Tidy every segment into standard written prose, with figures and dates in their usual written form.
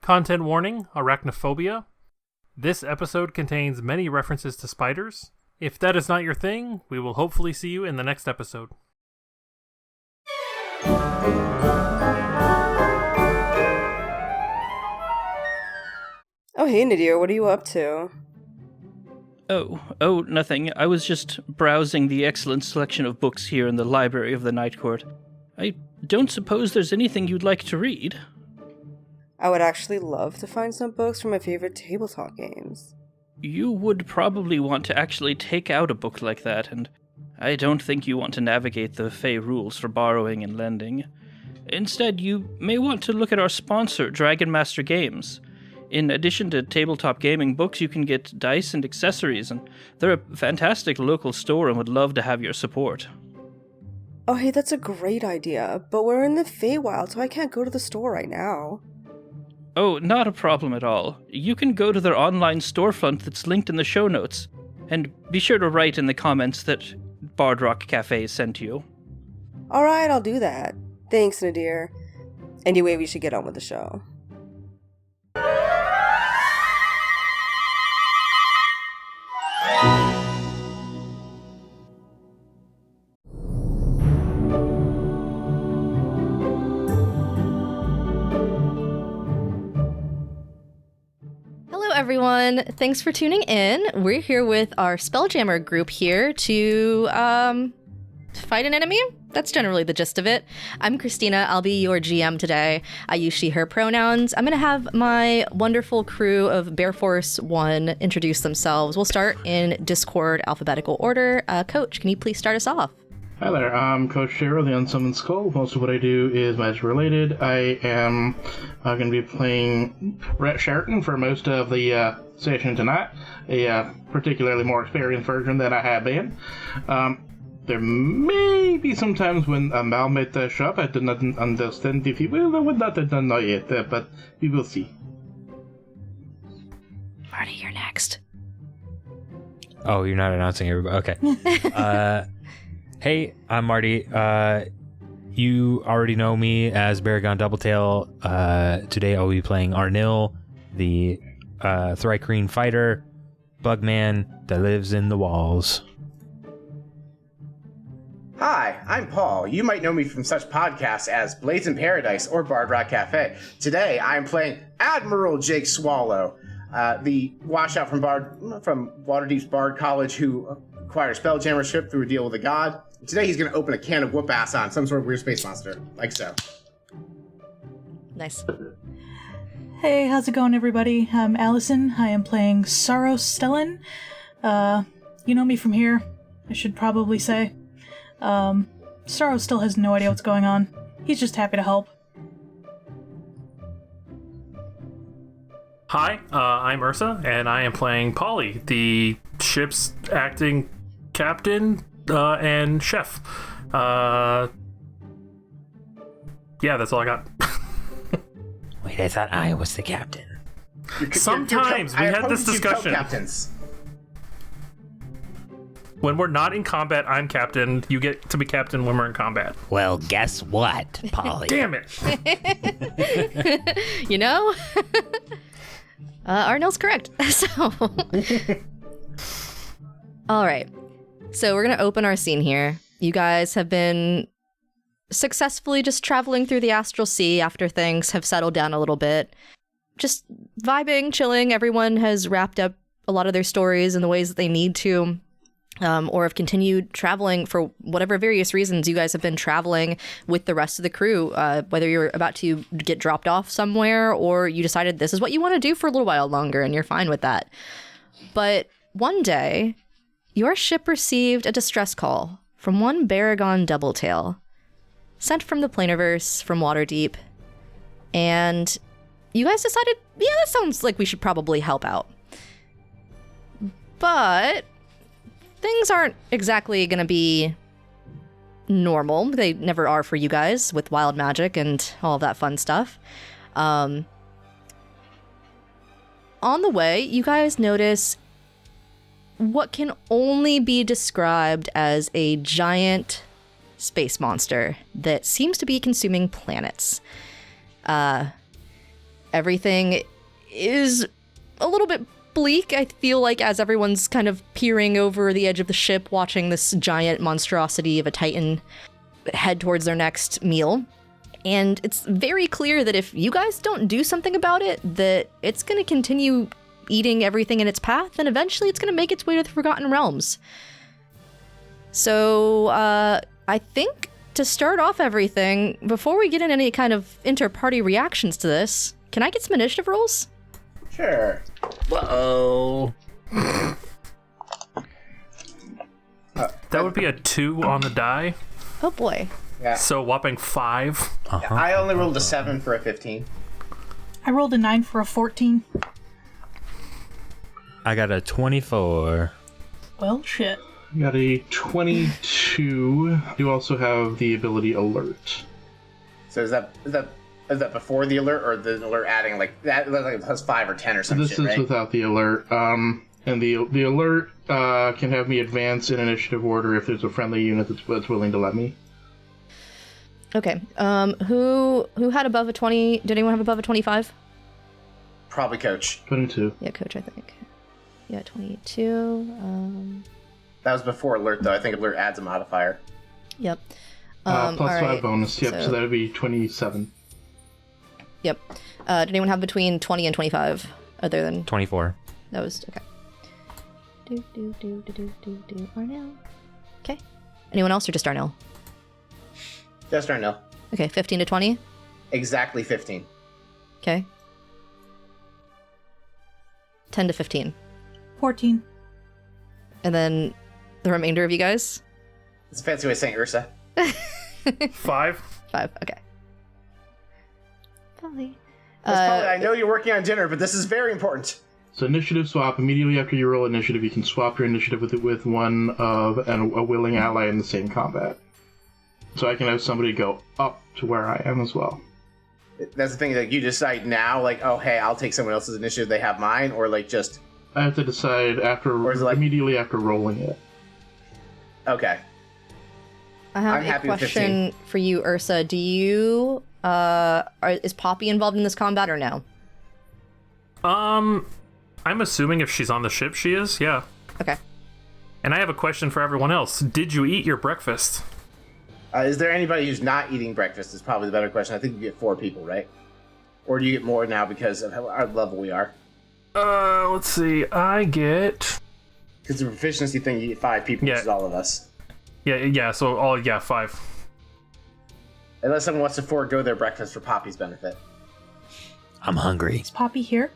Content warning, arachnophobia. This episode contains many references to spiders. If that is not your thing, we will hopefully see you in the next episode. Oh, hey, Nadir, what are you up to? Oh, nothing. I was just browsing the excellent selection of books here in the library of the Night Court. I don't suppose there's anything you'd like to read? I would actually love to find some books from my favorite tabletop games. You would probably want to actually take out a book like that, and I don't think you want to navigate the Fey rules for borrowing and lending. Instead, you may want to look at our sponsor, Dragon Master Games. In addition to tabletop gaming books, you can get dice and accessories, and they're a fantastic local store and would love to have your support. Oh, hey, that's a great idea, but we're in the Feywild, so I can't go to the store right now. Oh, not a problem at all. You can go to their online storefront that's linked in the show notes, and be sure to write in the comments that Bard Rock Cafe sent you. Alright, I'll do that. Thanks, Nadir. Anyway, we should get on with the show. Everyone, thanks for tuning in. We're here with our Spelljammer group here to fight an enemy. That's generally the gist of it. I'm Xtina. I'll be your GM today. I use she, her pronouns. I'm going to have my wonderful crew of Bear Force 1 introduce themselves. We'll start in Discord alphabetical order. Coach, can you please start us off? Hi there, I'm Coach Cheryl, the Unsummoned Skull. Most of what I do is magic related. I am going to be playing Rhett Sheridan for most of the session tonight, a particularly more experienced version than I have been. There may be some times when Mal might show up. I do not understand if he will or would not have done that yet, but we will see. Marty, you're next. Oh, you're not announcing everybody. Okay. Hey, I'm Marty. You already know me as Baragon Doubletail. Today I'll be playing Arnil, the Thrycreen fighter, bugman that lives in the walls. Hi, I'm Paul. You might know me from such podcasts as Blades in Paradise or Bard Rock Cafe. Today I'm playing Admiral Jake Swallow, the washout from Waterdeep's Bard College who acquired a Spelljammership through a deal with a god. Today he's going to open a can of whoop-ass on some sort of weird space monster, like so. Nice. Hey, how's it going, everybody? I'm Allison. I am playing Saros Stellan. You know me from here, I should probably say. Saros still has no idea what's going on. He's just happy to help. Hi, I'm Ursa, and I am playing Polly, the ship's acting captain and chef. Yeah, that's all I got. Wait, I thought I was the captain. Sometimes we had this discussion. Captains. When we're not in combat, I'm captain. You get to be captain when we're in combat. Well, guess what, Polly? Damn it! You know? Arnil's correct. So, all right. So we're going to open our scene here. You guys have been successfully just traveling through the Astral Sea after things have settled down a little bit. Just vibing, chilling. Everyone has wrapped up a lot of their stories in the ways that they need to, or have continued traveling for whatever various reasons. You guys have been traveling with the rest of the crew, whether you're about to get dropped off somewhere or you decided this is what you want to do for a little while longer and you're fine with that. But one day, your ship received a distress call from one Baragon Doubletail, sent from the Planarverse, from Waterdeep, and you guys decided, yeah, that sounds like we should probably help out. But things aren't exactly going to be normal. They never are for you guys with wild magic and all of that fun stuff. On the way, you guys notice what can only be described as a giant space monster that seems to be consuming planets. everything is a little bit bleak, I feel like, as everyone's kind of peering over the edge of the ship, watching this giant monstrosity of a Titan head towards their next meal. And it's very clear that if you guys don't do something about it, that it's going to continue eating everything in its path, and eventually it's going to make its way to the Forgotten Realms. So, I think to start off everything, before we get in any kind of inter-party reactions to this, can I get some initiative rolls? Sure. Whoa. That would be a 2 on the die. Oh boy. Yeah. So whopping 5. I only rolled a 7 for a 15. I rolled a 9 for a 14. I got a 24. Well, shit. I got a 22. You also have the ability alert. So is that before the alert, or the alert adding like that, like plus 5 or 10 or something? This is right? without the alert. And the alert can have me advance in initiative order if there's a friendly unit that's willing to let me. Okay. Who had above a 20? Did anyone have above a 25? Probably Coach. 22. Yeah, Coach, I think. Yeah, 22. That was before alert, though. I think alert adds a modifier. Yep. Plus all 5 right, bonus. Yep, so that would be 27. Yep. Did anyone have between 20 and 25? Other than 24. that was okay. Arnil. Okay. Anyone else or just Arnil? Just Arnil. Okay, 15 to 20. Exactly 15. Okay. 10 to 15. 14. And then the remainder of you guys? It's a fancy way of saying Ursa. 5. 5. Okay. Polly. I know you're working on dinner, but this is very important. So initiative swap. Immediately after you roll initiative, you can swap your initiative with one of a willing ally in the same combat. So I can have somebody go up to where I am as well. That's the thing, like you decide now, like, oh hey, I'll take someone else's initiative, they have mine, or like just I have to decide immediately after rolling it. okay. I have I'm a happy with question for you, Ursa. Do you is Poppy involved in this combat or no? I'm assuming if she's on the ship, she is. Yeah. Okay. And I have a question for everyone else. Did you eat your breakfast? Is there anybody who's not eating breakfast? Is probably the better question. I think you get 4 people, right? Or do you get more now because of how our level we are? Let's see. I get. Because the proficiency thing, you get 5 people, which is all of us. Yeah. So 5. Unless someone wants to forego their breakfast for Poppy's benefit. I'm hungry. Is Poppy here?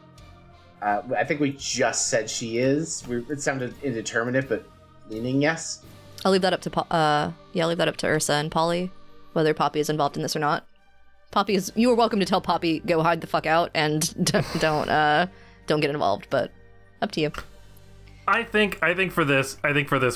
I think we just said she is. It sounded indeterminate, but leaning yes. I'll leave that up to I'll leave that up to Ursa and Polly, whether Poppy is involved in this or not. Poppy is. You are welcome to tell Poppy go hide the fuck out and don't get involved, but up to you. I think for this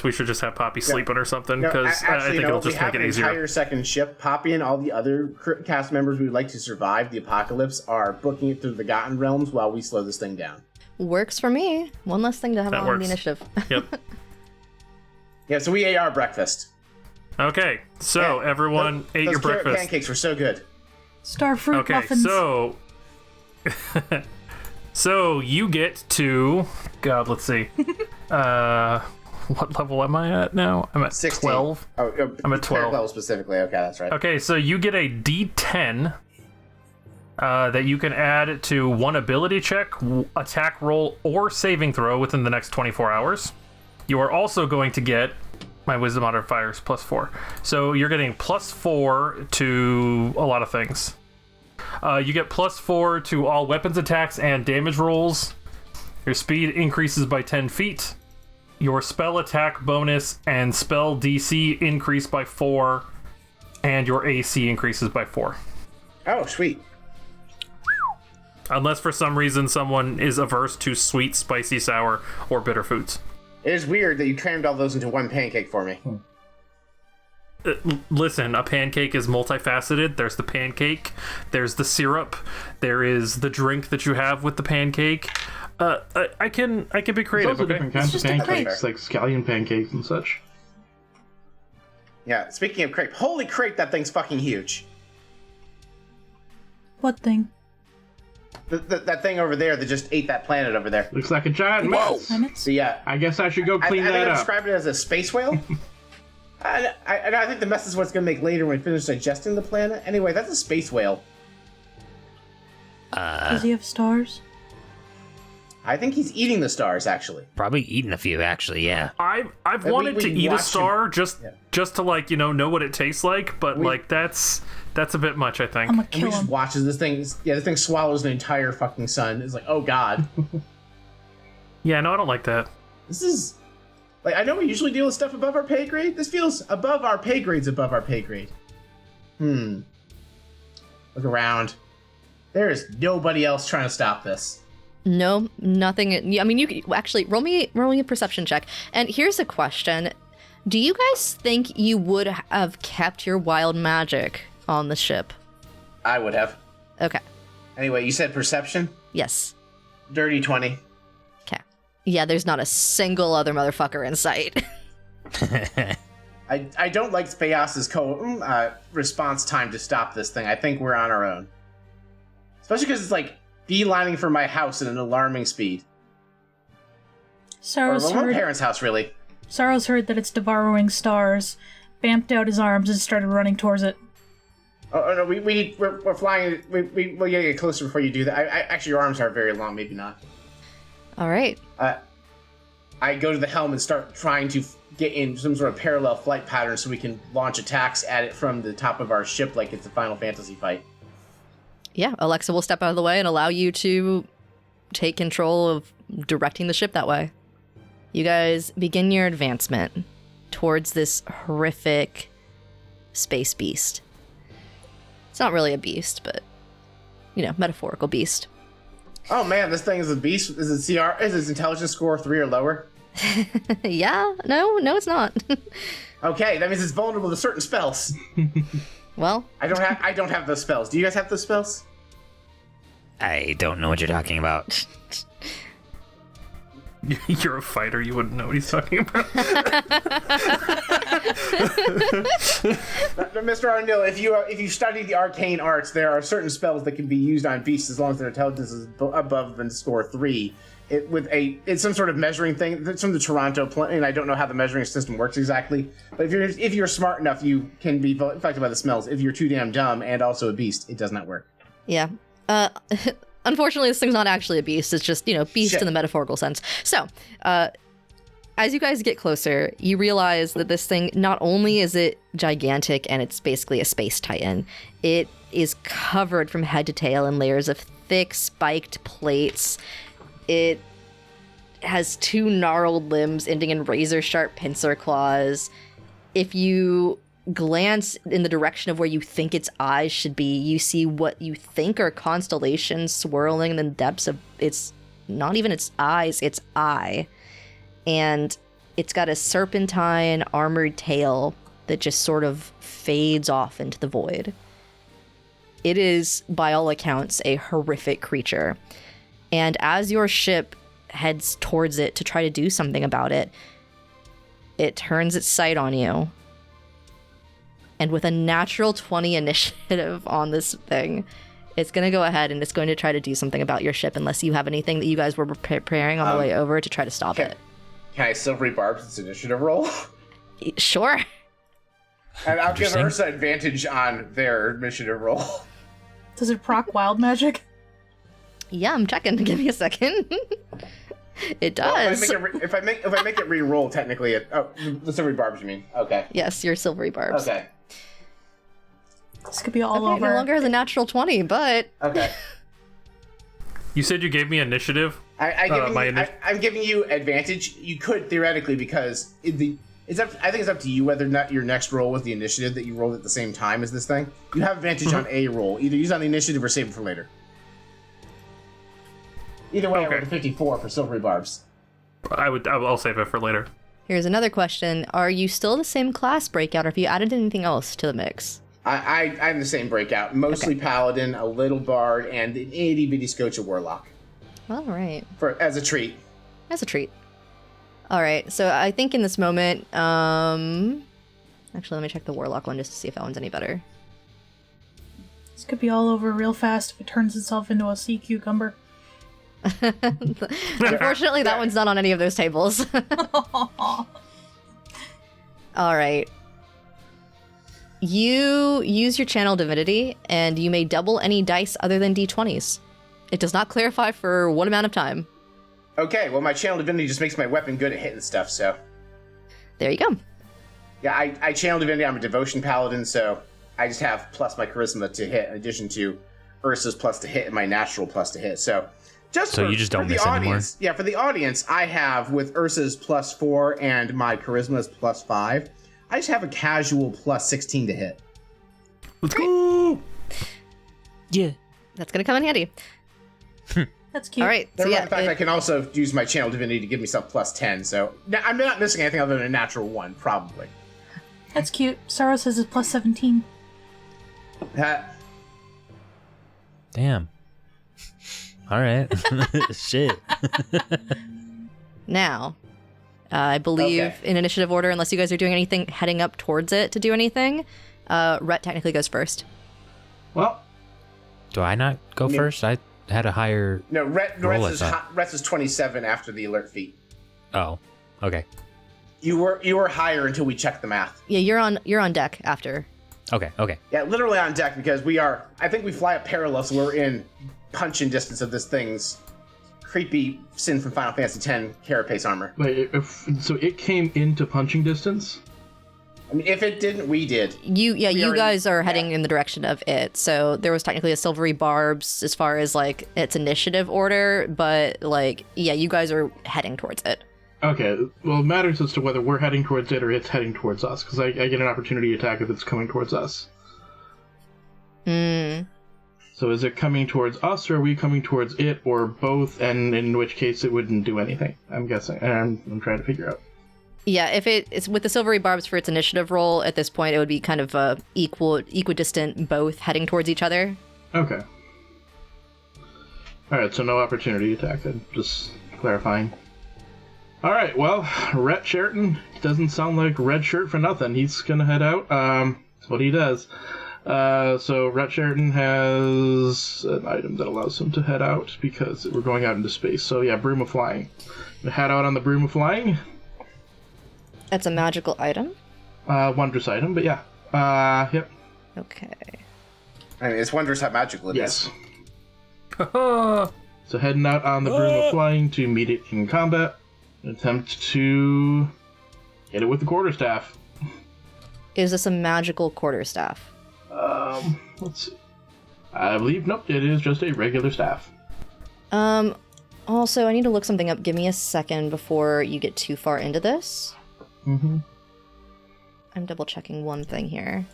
we should just have Poppy sleeping or something because I think it'll just make it easier. We have an entire second ship. Poppy and all the other cast members who would like to survive the apocalypse are booking it through the Forgotten Realms while we slow this thing down. Works for me. One less thing to have on the initiative. Yep. Yeah, so we ate our breakfast. Okay, so everyone ate your breakfast. Those pancakes were so good. Starfruit muffins. So you get to let's see. What level am I at now? I'm at 16. 12. I'm at 12. Level specifically. Okay, that's right. Okay, so you get a D10 that you can add to one ability check, attack roll, or saving throw within the next 24 hours. You are also going to get my wisdom modifiers +4. So you're getting +4 to a lot of things. You get +4 to all weapons attacks and damage rolls. Your speed increases by 10 feet. Your spell attack bonus and spell DC increase by 4. And your AC increases by 4. Oh, sweet. Unless for some reason someone is averse to sweet, spicy, sour, or bitter foods. It is weird that you crammed all those into one pancake for me. Listen, a pancake is multifaceted. There's the pancake, there's the syrup, there is the drink that you have with the pancake. I can be creative. There's also different kinds of pancakes, crepe. like scallion pancakes and such. Yeah, speaking of crepe, holy crepe, that thing's fucking huge. What thing? that thing over there that just ate that planet over there. Looks like a giant mess. Planets? So yeah, I guess I should go I clean think that I up. described it as a space whale. I think the mess is what's going to make later when we finish digesting the planet. Anyway, that's a space whale. Does he have stars? I think he's eating the stars, actually. Probably eaten a few, actually, yeah. I've we wanted to eat a watched star him- just to like, know what it tastes like, but like that's a bit much, I think. I'm gonna And we kill just him. watches this thing. Yeah, this thing swallows an entire fucking sun. It's like, oh god. Yeah, no, I don't like that. This is... Like, I know we usually deal with stuff above our pay grade. This feels above our pay grades above our pay grade. Look around. There is nobody else trying to stop this. No, nothing. I mean, you could actually roll me a perception check. And here's a question: do you guys think you would have kept your wild magic on the ship? I would have. Okay. Anyway, you said perception? Yes. Dirty 20. Okay. Yeah, there's not a single other motherfucker in sight. I don't like Spayas's response time to stop this thing. I think we're on our own. Especially because it's like beelining for my house at an alarming speed. Or Saros my heard, parents' house, really. Saros heard that it's devouring stars, vamped out his arms, and started running towards it. Oh no, we're flying. We gotta get closer before you do that. Actually, your arms are very long. Maybe not. All right. I go to the helm and start trying to get in some sort of parallel flight pattern so we can launch attacks at it from the top of our ship like it's a Final Fantasy fight. Yeah, Alexa will step out of the way and allow you to take control of directing the ship that way. You guys begin your advancement towards this horrific space beast. It's not really a beast, but, metaphorical beast. Oh man, this thing is a beast. Is its intelligence score 3 or lower? Yeah, no, it's not. Okay, that means it's vulnerable to certain spells. Well, I don't have those spells. Do you guys have those spells? I don't know what you're talking about. You're a fighter, you wouldn't know what he's talking about. Mr. Arnil, if you study the arcane arts, there are certain spells that can be used on beasts as long as their intelligence is above the score 3. It's some sort of measuring thing. It's from the Toronto and I don't know how the measuring system works exactly. But if you're smart enough, you can be affected by the smells. If you're too damn dumb and also a beast, it does not work. yeah. Unfortunately, this thing's not actually a beast. It's just, beast Shit. in the metaphorical sense. So, as you guys get closer, you realize that this thing, not only is it gigantic and it's basically a space titan, it is covered from head to tail in layers of thick, spiked plates. It has 2 gnarled limbs ending in razor-sharp pincer claws. If you glance in the direction of where you think its eyes should be, you see what you think are constellations swirling in the depths of its, not even its eyes, its eye. And it's got a serpentine armored tail that just sort of fades off into the void. It is, by all accounts, a horrific creature. And as your ship heads towards it to try to do something about it, it turns its sight on you. And with a natural 20 initiative on this thing, it's going to go ahead and it's going to try to do something about your ship unless you have anything that you guys were preparing on the way over to try to stop it. Can I silvery barbs its initiative roll? Sure. And I'll give Ursa advantage on their initiative roll. Does it proc wild magic? Yeah, I'm checking. Give me a second. It Well, does. if I make it re-roll, technically, the silvery barbs, you mean? Okay. Yes, your silvery barbs. Okay. This could be all Okay, over. no longer has a natural 20, but Okay. You said you gave me initiative? I'm giving you advantage. You could theoretically, because I think it's up to you whether or not your next roll with the initiative that you rolled at the same time as this thing. You have advantage on a roll. Either use it on the initiative or save it for later. Either way, Okay. I rolled a 54 for silvery barbs. I'll save it for later. here's another question. Are you still the same class breakout, or have you added anything else to the mix? I'm the same breakout. Mostly paladin, a little bard, and an itty bitty scotch of warlock. All right. As a treat. As a treat. All right, so I think in this moment, actually, let me check the warlock one just to see if that one's any better. This could be all over real fast if it turns itself into a sea cucumber. Unfortunately, that one's not on any of those tables. All right. You use your channel divinity, and you may double any dice other than d20s. It does not clarify for what amount of time. Okay, well, my channel divinity just makes my weapon good at hitting stuff, so... There you go. Yeah, I channel divinity. I'm a devotion paladin, so I just have plus my charisma to hit, in addition to Ursa's plus to hit and my natural plus to hit. So you just don't for the miss anymore? audience, yeah, for the audience, I have with Ursa's plus 4 and my charisma's plus 5. I just have a casual plus 16 to hit. Let's go! Yeah. That's gonna come in handy. That's cute. All right. So In fact, I can also use my channel divinity to give myself plus 10. So I'm not missing anything other than a natural 1, probably. That's cute. Saros has a plus 17. Damn. All right. Shit. Now, I believe in initiative order, unless you guys are doing anything heading up towards it to do anything, Rhett technically goes first. Well, Do I not go first? I had a higher. No, roll, Rhett's is 27 after the alert feat. Oh, okay. You were higher until we checked the math. Yeah, you're on deck after. Okay. Yeah, literally on deck because I think we fly up parallel, so we're in punch-in distance of this thing's creepy sin from Final Fantasy X carapace armor. wait, so it came into punching distance? I mean, if it didn't, we did. You guys are heading in the direction of it. So there was technically a silvery barbs as far as like its initiative order, but like you guys are heading towards it. Okay, well, it matters as to whether we're heading towards it or it's heading towards us, because I get an opportunity to attack if it's coming towards us. So is it coming towards us, or are we coming towards it, or both, and in which case it wouldn't do anything, I'm guessing. And I'm trying to figure out. Yeah, if it's with the silvery barbs for its initiative roll, at this point it would be kind of equidistant, both heading towards each other. Okay. Alright, so no opportunity attack, then. Just clarifying. Alright, well, Rhett Sheridan doesn't sound like red shirt for nothing. He's gonna head out. That's what he does. So Rhett Sheridan has an item that allows him to head out because we're going out into space. So yeah, Broom of Flying. Head out on the Broom of Flying. That's a magical item? Wondrous item, but yeah. Yep. Okay. I mean, it's wondrous how magical it is. So heading out on the Broom of Flying to meet it in combat. Attempt to hit it with the quarterstaff. Is this a magical quarterstaff? Let's see. I believe, nope, it is just a regular staff. Also, I need to look something up. Give me a second before you get too far into this. Mm-hmm. I'm double checking one thing here.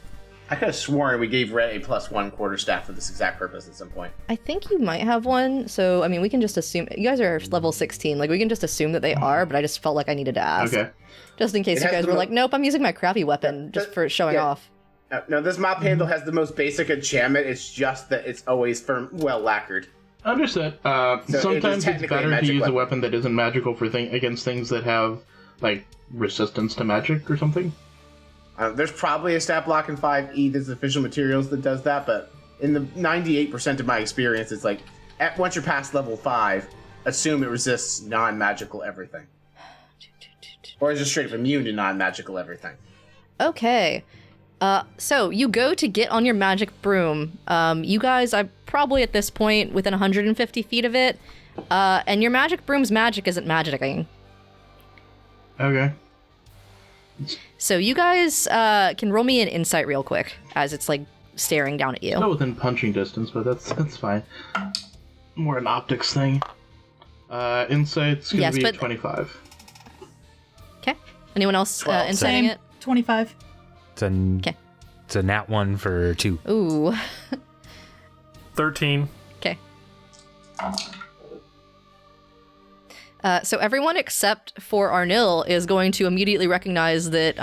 I could have sworn we gave Rhett a +1 quarterstaff for this exact purpose at some point. I think you might have one, so, I mean, we can just assume... You guys are level 16, like, we can just assume that they are, but I just felt like I needed to ask. Okay. Just in case you guys were like, nope, I'm using my crappy weapon just for showing off. No, this mop handle has the most basic enchantment, it's just that it's always firm, well lacquered. Understood. Sometimes it's better to use a weapon that isn't magical for against things that have, like, resistance to magic or something. There's probably a stat block in 5e that's official materials that does that, but in the 98% of my experience, it's like, once you're past level 5, assume it resists non-magical everything. Or is just straight up immune to non-magical everything. Okay. So you go to get on your magic broom. You guys are probably at this point within 150 feet of it, and your magic broom's magic isn't magicking. Okay. So you guys can roll me an insight real quick as it's like staring down at you. Not within punching distance, but that's fine. More an optics thing. Insight's gonna be 25. Okay. Anyone else inciting Same. it? 25. It's a nat 1 for 2. Ooh. 13. Okay. So everyone except for Arnil is going to immediately recognize that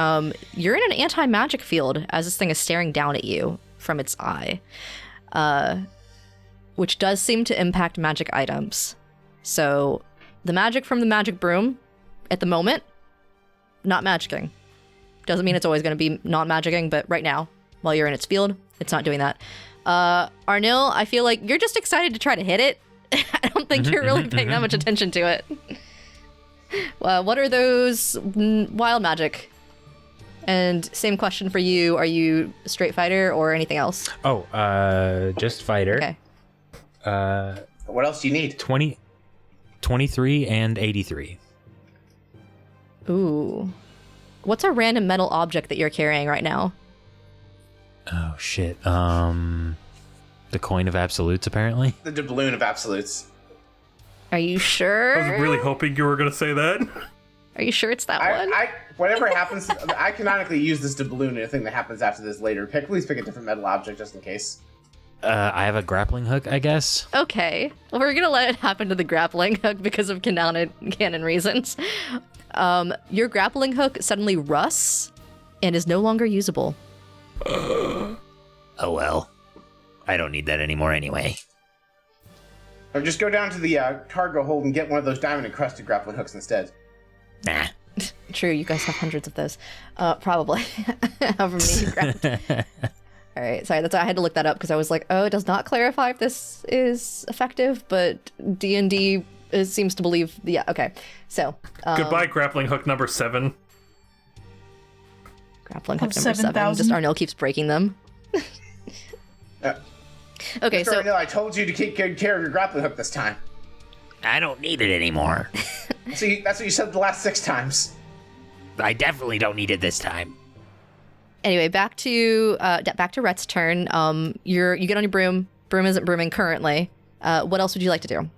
you're in an anti-magic field as this thing is staring down at you from its eye, which does seem to impact magic items. So the magic from the magic broom, at the moment, not magicking. Doesn't mean it's always going to be not magicking, but right now, while you're in its field, it's not doing that. Arnil, I feel like you're just excited to try to hit it. I don't think you're really paying that much attention to it. What are those wild magic? And same question for you. Are you straight fighter or anything else? Oh, just fighter. Okay. What else do you need? 23 and 83. Ooh. What's a random metal object that you're carrying right now? Oh, shit. The coin of absolutes, apparently. The doubloon of absolutes. Are you sure? I was really hoping you were going to say that. Are you sure it's that one? Whatever happens, I canonically use this doubloon. Anything that happens after this later. Please pick a different metal object just in case. I have a grappling hook, I guess. Okay. Well, we're gonna let it happen to the grappling hook because of canon reasons. Your grappling hook suddenly rusts and is no longer usable. Oh well. I don't need that anymore anyway. Or just go down to the cargo hold and get one of those diamond-encrusted grappling hooks instead. Nah. True, you guys have hundreds of those. Probably. However many you grabbed. All right, sorry, that's why I had to look that up because I was like, oh, it does not clarify if this is effective, but D&D seems to believe, yeah, okay. So. Goodbye, grappling hook number 7. Grappling hook number 7. Just Arnil keeps breaking them. Okay, Mr. so. Arnil, I told you to take good care of your grappling hook this time. I don't need it anymore. See, that's what you said the last 6 times. I definitely don't need it this time. Anyway, back to Rhett's turn. You get on your broom. Broom isn't brooming currently. What else would you like to do?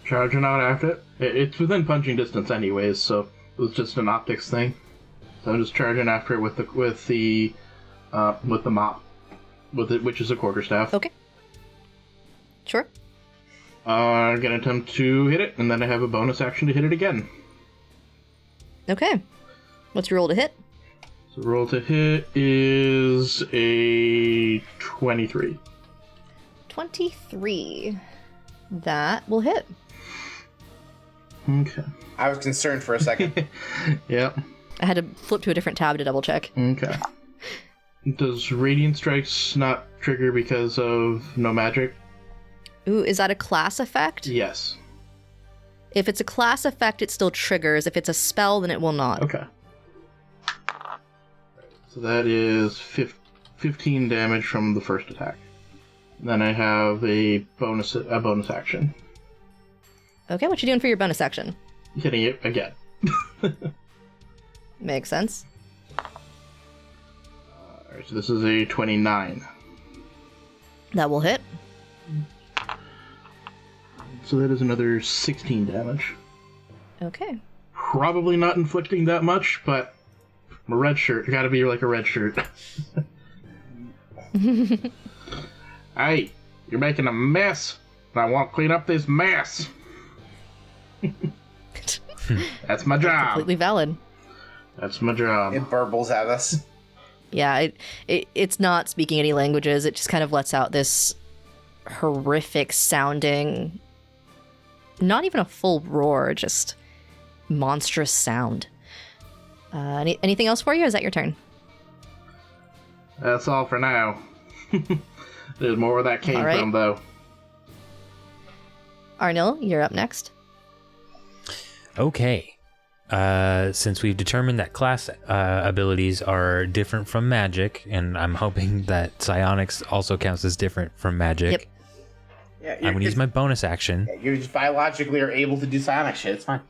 Charging out after it. It's within punching distance anyways, so it was just an optics thing. So I'm just charging after it with the mop, which is a quarterstaff. Okay. Sure. I'm gonna attempt to hit it, and then I have a bonus action to hit it again. Okay. What's your roll to hit? So the roll to hit is a 23. 23. That will hit. Okay. I was concerned for a second. Yep. I had to flip to a different tab to double check. Okay. Does Radiant Strikes not trigger because of no magic? Ooh, is that a class effect? Yes. If it's a class effect, it still triggers. If it's a spell, then it will not. Okay. So that is 15 damage from the first attack. Then I have a bonus action. Okay, what you doing for your bonus action? Hitting it again. Makes sense. Alright, so this is a 29. That will hit. So that is another 16 damage. Okay. Probably not inflicting that much, but I'm a red shirt. Gotta be like a red shirt. Hey, you're making a mess, and I want to clean up this mess. That's my job. Completely valid. That's my job. It burbles at us. Yeah, it's not speaking any languages. It just kind of lets out this horrific sounding, not even a full roar, just monstrous sound. Anything else for you? Or is that your turn? That's all for now. There's more where that came from, though. Arnil, you're up next. Okay. Since we've determined that class abilities are different from magic, and I'm hoping that psionics also counts as different from magic. Yep. Yeah, I'm gonna use my bonus action. You just biologically are able to do psionic shit. It's fine.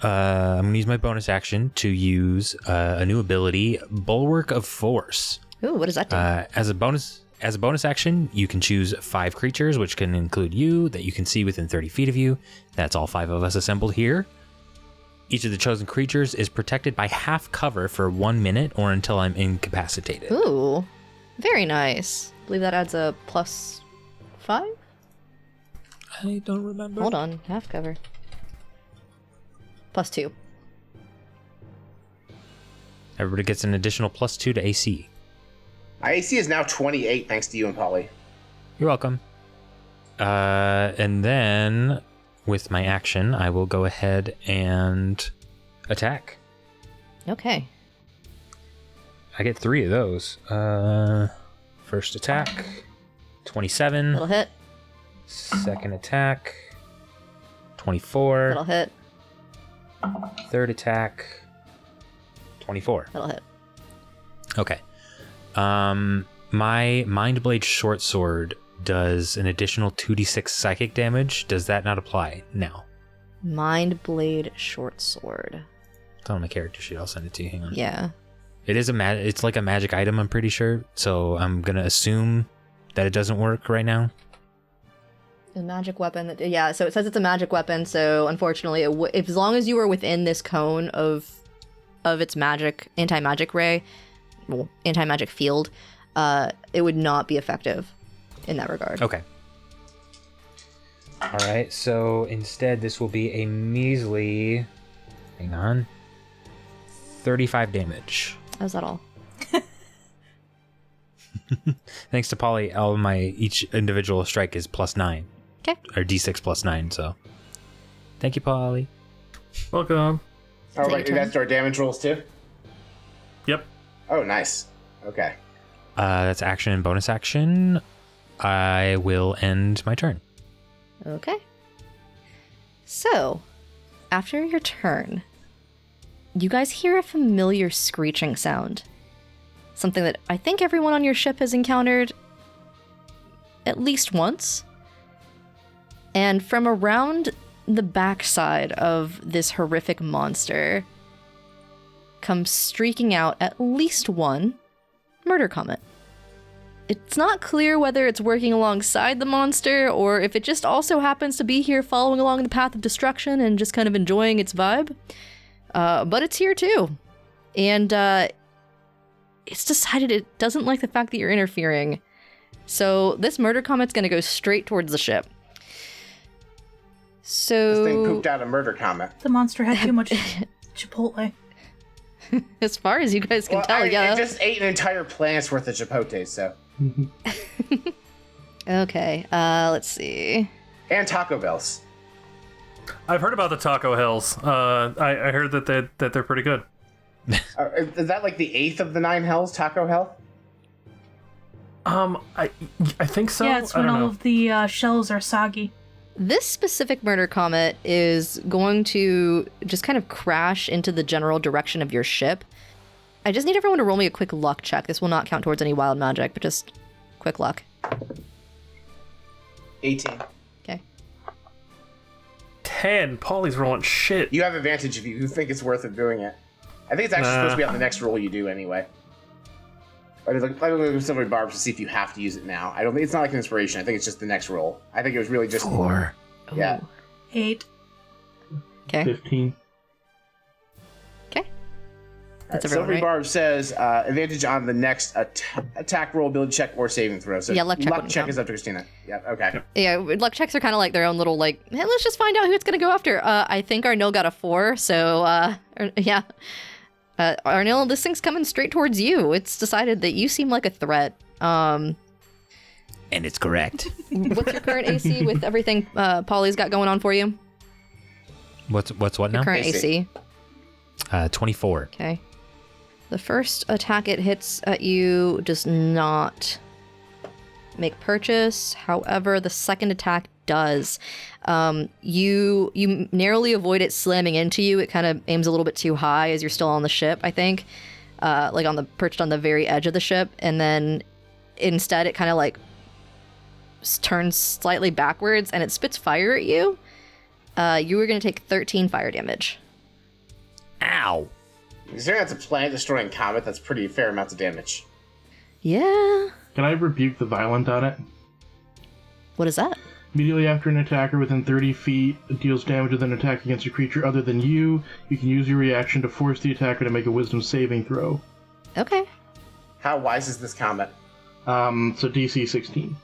I'm gonna use my bonus action to use a new ability, Bulwark of Force. Ooh, what does that do? As a bonus action, you can choose 5 creatures, which can include you, that you can see within 30 feet of you. That's all 5 of us assembled here. Each of the chosen creatures is protected by half cover for 1 minute or until I'm incapacitated. Ooh, very nice. I believe that adds a +5? I don't remember. Hold on, half cover. +2. Everybody gets an additional +2 to AC. My AC is now 28, thanks to you and Polly. You're welcome. And then, with my action, I will go ahead and attack. Okay. I get 3 of those. First attack, 27. Little hit. Second attack. 24. Little hit. Third attack. 24. Little hit. Okay. My Mind Blade short sword does an additional 2d6 psychic damage. Does that not apply now? Mind Blade short sword. It's on my character sheet. I'll send it to you. Hang on. Yeah. It is it's like a magic item, I'm pretty sure. So I'm gonna assume that it doesn't work right now. A magic weapon. Yeah. So it says it's a magic weapon. So unfortunately, if as long as you were within this cone of its magic anti-magic ray, well, anti-magic field, it would not be effective in that regard. Okay. All right. So instead, this will be a measly. Hang on. 35 damage. How's that all? Thanks to Polly, each individual strike is +9. Okay. Or d6 +9. So, thank you, Polly. Welcome. Oh, wait, that's our damage rolls too? Yep. Oh, nice. Okay. That's action and bonus action. I will end my turn. Okay. So, after your turn, you guys hear a familiar screeching sound. Something that I think everyone on your ship has encountered at least once. And from around the backside of this horrific monster comes streaking out at least one murder comet. It's not clear whether it's working alongside the monster or if it just also happens to be here following along the path of destruction and just kind of enjoying its vibe. But it's here too. And it's decided it doesn't like the fact that you're interfering. So this murder comet's gonna go straight towards the ship. So This thing pooped out a murder comet. The monster had too much Chipotle. as far as you guys can tell, yeah. It just ate an entire planet's worth of chipotle, so. Okay, let's see. And Taco Bells. I've heard about the Taco Hells. I heard that they're pretty good. Is that like the 8th of the 9 hells, Taco Hell? I think so. Yeah, it's I when don't all know. of the shells are soggy. This specific murder comet is going to just kind of crash into the general direction of your ship. I just need everyone to roll me a quick luck check. This will not count towards any wild magic, but just quick luck. 18. Okay. 10. Polly's rolling shit. You have advantage if you think it's worth it doing it. I think it's actually supposed to be on the next roll you do anyway. I look at some of barbs to see if you have to use it now. I don't think it's not like an inspiration. I think it's just the next roll. I think it was really just 4. Yeah. 8. Okay. 15. Okay. That's everyone, Silvery right? Barb says advantage on the next attack roll, ability check, or saving throw. So Yeah, luck check wouldn't count. is up to Xtina. Yeah, okay. Yeah, luck checks are kind of like their own little, like, hey, let's just find out who it's going to go after. I think Arnil got a 4, so, yeah. Arnil, this thing's coming straight towards you. It's decided that you seem like a threat. And it's correct. What's your current AC with everything Polly's got going on for you? What's what now? Current AC. 24. Okay. The first attack it hits at you does not make purchase. However, the second attack does. You narrowly avoid it slamming into you. It kind of aims a little bit too high as you're still on the ship, I think. Like perched on the very edge of the ship, and then instead it kind of like turns slightly backwards and it spits fire at you. You are going to take 13 fire damage. Ow! Considering that's a planet-destroying comet, that's pretty fair amounts of damage. Yeah. Can I rebuke the violent on it? What is that? Immediately after an attacker within 30 feet deals damage with an attack against a creature other than you, you can use your reaction to force the attacker to make a wisdom saving throw. Okay. How wise is this comet? So DC 16.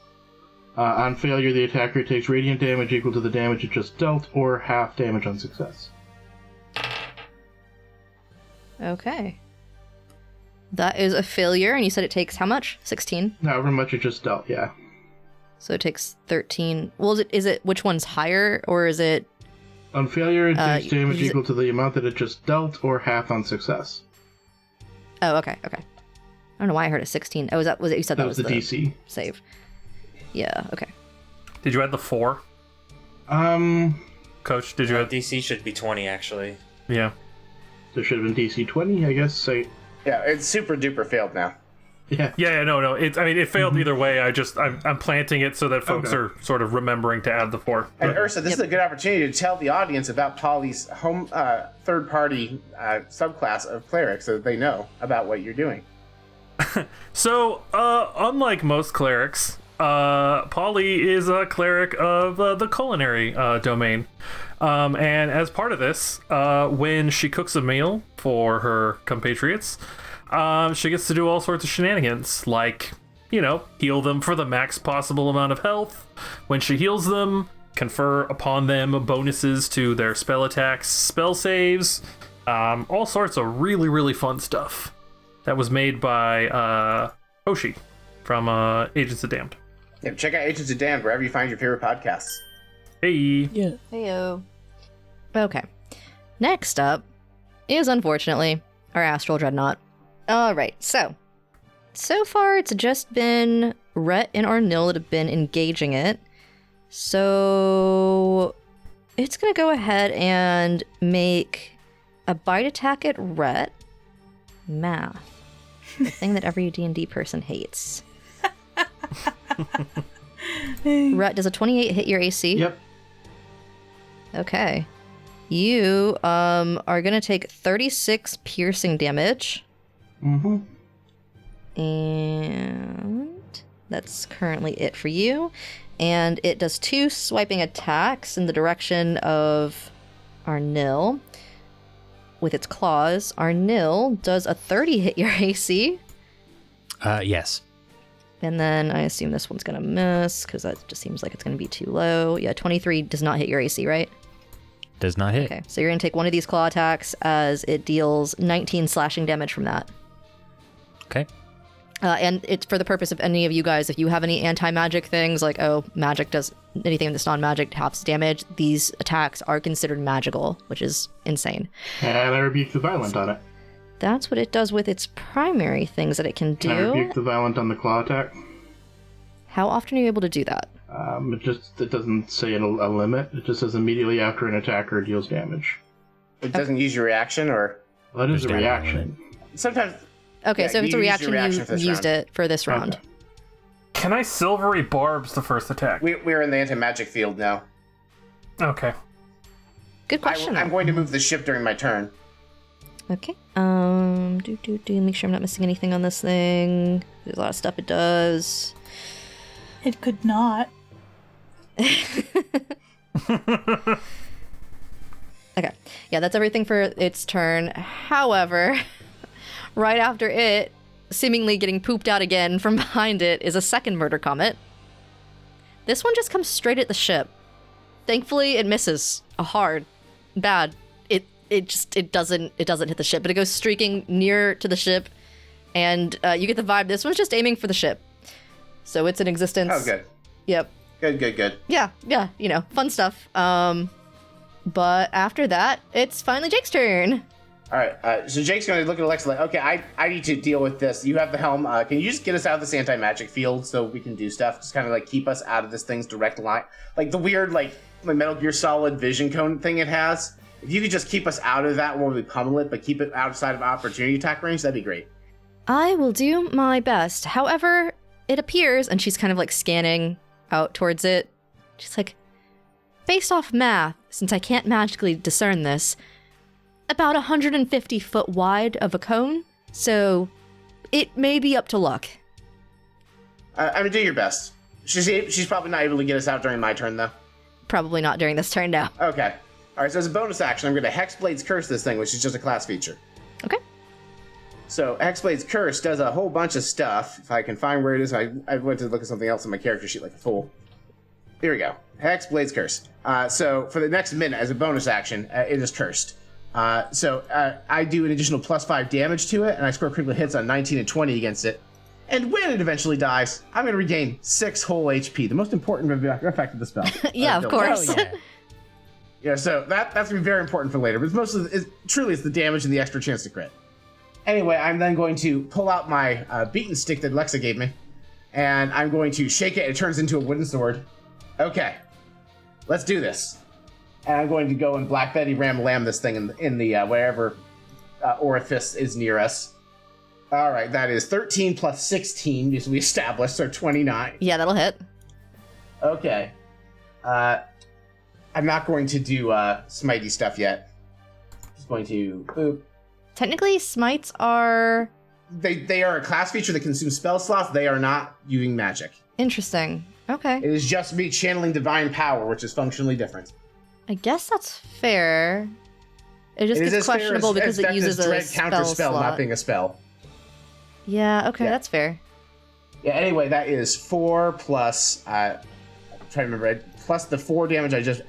On failure, the attacker takes radiant damage equal to the damage it just dealt, or half damage on success. Okay. That is a failure, and you said it takes how much? 16? However much it just dealt, yeah. So it takes 13. Well, is it which one's higher, or is it... On failure, it takes damage use it- equal to the amount that it just dealt, or half on success. Oh, okay. I don't know why I heard a 16. Oh, was it you said That was the DC. save. Yeah, okay. Did you add the 4? Coach, did you add... DC should be 20, actually. Yeah. There should have been DC 20, I guess. Yeah, it's super duper failed now. Yeah. No. It failed either way. I'm planting it so that folks are sort of remembering to add the 4. And Ursa, this is a good opportunity to tell the audience about Polly's home third-party subclass of cleric, so that they know about what you're doing. So, unlike most clerics, Polly is a cleric of the culinary domain. And as part of this, when she cooks a meal for her compatriots, she gets to do all sorts of shenanigans, like, heal them for the max possible amount of health. When she heals them, confer upon them bonuses to their spell attacks, spell saves, all sorts of really, really fun stuff. That was made by Hoshi from Agents of Damned. Yeah, check out Agents of Damned wherever you find your favorite podcasts. Hey. Yeah. Heyo. Okay. Next up is, unfortunately, our Astral Dreadnought. Alright, so far it's just been Rhett and Arnil that have been engaging it. So it's gonna go ahead and make a bite attack at Rhett. Math. The thing that every D&D person hates. Rhett, does a 28 hit your AC? Yep. Okay. You are gonna take 36 piercing damage. Mm-hmm. And that's currently it for you. And it does 2 swiping attacks in the direction of Arnil with its claws. Arnil, does a 30 hit your AC? Yes. And then I assume this one's gonna miss because that just seems like it's gonna be too low. Yeah, 23 does not hit your AC, right? Does not hit. Okay, so you're gonna take one of these claw attacks as it deals 19 slashing damage from that. Okay. And it's for the purpose of any of you guys, if you have any anti-magic things, like, magic does anything that's non-magic halves damage, these attacks are considered magical, which is insane. And I rebuke the violent on it. That's what it does with its primary things that it can do. Can I rebuke the violent on the claw attack? How often are you able to do that? It doesn't say a limit. It just says immediately after an attacker deals damage. It doesn't use your reaction, or? Well, that is a reaction. Sometimes... Okay, Yeah, so if it's a you reaction, used your reaction you for this used round. it for this round. Okay. Can I silvery barbs the first attack? We're in the anti-magic field now. Okay. Good question. I'm going to move the ship during my turn. Okay. Make sure I'm not missing anything on this thing. There's a lot of stuff it does. It could not. Okay. Yeah, that's everything for its turn. However, right after it, seemingly getting pooped out again from behind it, is a second murder comet. This one just comes straight at the ship. Thankfully, it misses hard, bad. It doesn't hit the ship, but it goes streaking near to the ship, and you get the vibe. This one's just aiming for the ship, so it's in existence. Oh, good. Yep. Good. Yeah. Fun stuff. But after that, it's finally Jake's turn. All right, so Jake's going to look at Alexa like, okay, I need to deal with this. You have the helm. Can you just get us out of this anti-magic field so we can do stuff? Just kind of like keep us out of this thing's direct line. Like the weird, like Metal Gear Solid vision cone thing it has. If you could just keep us out of that while we pummel it, but keep it outside of opportunity attack range, that'd be great. I will do my best. However, it appears, and she's kind of like scanning out towards it. She's like, based off math, since I can't magically discern this, about 150 foot wide of a cone, so it may be up to luck. I mean, do your best. She's probably not able to get us out during my turn, though. Probably not during this turn now. Okay. All right, so as a bonus action, I'm going to Hexblade's Curse this thing, which is just a class feature. Okay. So Hexblade's Curse does a whole bunch of stuff. If I can find where it is, I went to look at something else on my character sheet like a fool. Here we go. Hexblade's Curse. So for the next minute, as a bonus action, it is cursed. So I do an additional +5 damage to it, and I score critical hits on 19 and 20 against it. And when it eventually dies, I'm going to regain 6 whole HP, the most important effect of the spell. Yeah, of course. Yeah, so that's going to be very important for later, but it's mostly, it's the damage and the extra chance to crit. Anyway, I'm then going to pull out my beaten stick that Alexa gave me, and I'm going to shake it. It turns into a wooden sword. Okay, let's do this. And I'm going to go and Black Betty ram this thing in the wherever orifice is near us. All right, that is 13 plus 16, because we established, so 29. Yeah, that'll hit. Okay. I'm not going to do smitey stuff yet. Just going to boop. Technically, smites are... They are a class feature that consumes spell slots. They are not using magic. Interesting. Okay. It is just me channeling divine power, which is functionally different. I guess that's fair. It just It is gets as fair questionable as because it that uses this a dread spell counter spell slot. not being a spell. Yeah, okay, Yeah. that's fair. Yeah, anyway, that is 4 plus, I'm trying to remember, plus the 5 damage I just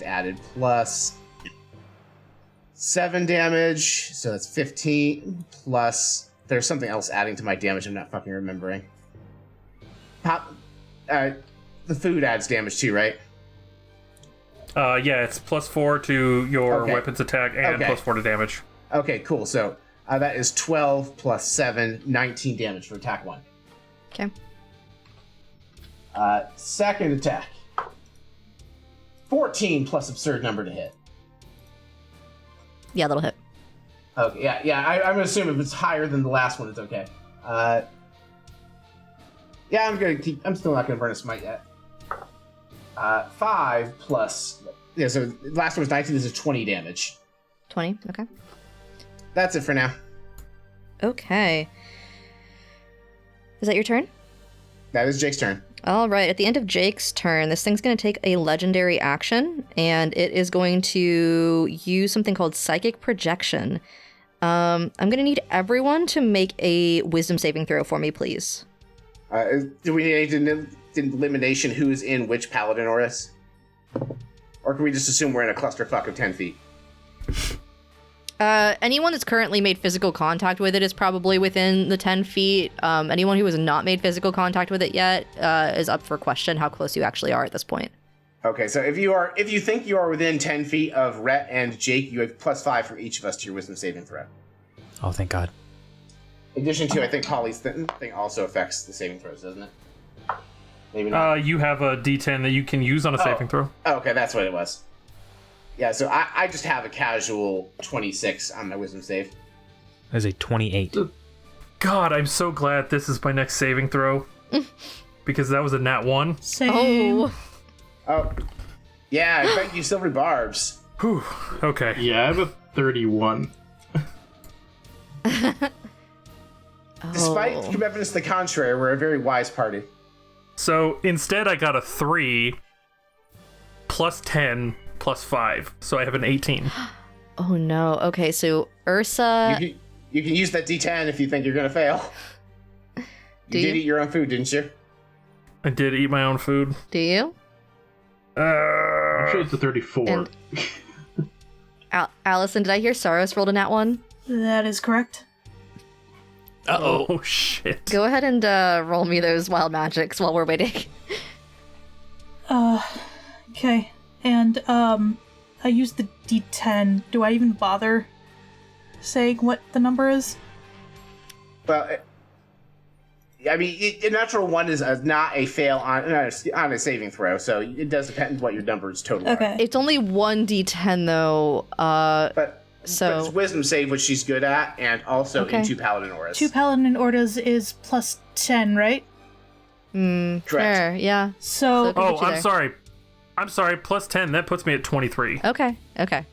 added, plus 7 damage, so that's 15, plus, there's something else adding to my damage I'm not fucking remembering. The food adds damage too, right? Yeah, it's +4 to your weapons attack and Okay. +4 to damage. Okay, cool, so that is 12 plus 7, 19 damage for attack 1. Okay. Second attack. 14 plus absurd number to hit. Yeah, that'll hit. Okay, yeah, I'm gonna assume if it's higher than the last one, it's okay. Yeah, I'm still not gonna burn a smite yet. 5 plus, yeah, so the last one was 19, this is 20 damage. 20, okay. That's it for now. Okay. Is that your turn? That is Jake's turn. All right, at the end of Jake's turn, this thing's going to take a legendary action, and it is going to use something called Psychic Projection. I'm going to need everyone to make a wisdom saving throw for me, please. Do we need to elimination who is in which paladin Oris? Or can we just assume we're in a clusterfuck of 10 feet? Anyone that's currently made physical contact with it is probably within the 10 feet. Anyone who has not made physical contact with it yet is up for question how close you actually are at this point. Okay, so if you think you are within 10 feet of Rhett and Jake, you have +5 for each of us to your wisdom saving throw. Oh, thank God. In addition to, I think Holly's thing also affects the saving throws, doesn't it? Maybe not. You have a D10 that you can use on a saving throw. Oh, okay, that's what it was. Yeah, so I just have a casual 26 on my wisdom save. That's a 28. God, I'm so glad this is my next saving throw. Because that was a nat 1. Same. Oh. Yeah, thank you, Silvery Barbs. Whew. Okay. Yeah, I have a 31. Despite evidence to the contrary, we're a very wise party. So instead, I got a 3 plus 10 plus 5. So I have an 18. Oh no. Okay, so Ursa... You can use that D10 if you think you're going to fail. You did eat your own food, didn't you? I did eat my own food. Do you? Actually, it's a 34. And Allison, did I hear Saros rolled a nat 1? That is correct. Uh-oh. Oh, shit. Go ahead and roll me those wild magics while we're waiting. Okay. And, I used the D10. Do I even bother saying what the number is? Well, I mean, a natural 1 is not a fail on a saving throw, so it does depend on what your numbers total are. Okay. It's only 1 d10 though, But so... it's wisdom save, which she's good at, and also Okay. in 2 paladin auras. 2 paladin orders is plus 10, right? Correct. Fair, yeah. So, Could Oh, get you I'm there. sorry. I'm sorry. Plus 10. That puts me at 23. Okay.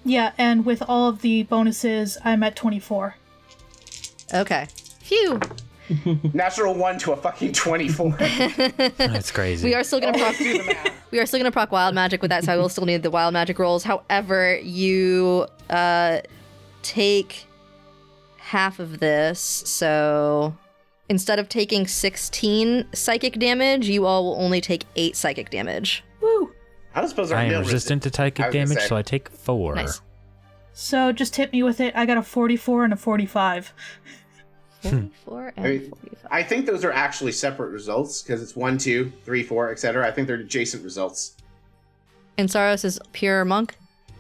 yeah, and with all of the bonuses, I'm at 24. Okay. Phew. Natural 1 to a fucking 24. That's crazy. We are still gonna proc. Do the math. We are still gonna proc wild magic with that, so I will still need the wild magic rolls. However, you take half of this, so instead of taking 16 psychic damage, you all will only take 8 psychic damage. Woo! I don't suppose I Arnil am resistant to I psychic was gonna damage, say. so I take 4. Nice. So just hit me with it. I got a 44 and a 45. 44 and I mean, 45. I think those are actually separate results, because it's 1, 2, 3, 4, etc. I think they're adjacent results. And Saros is pure monk?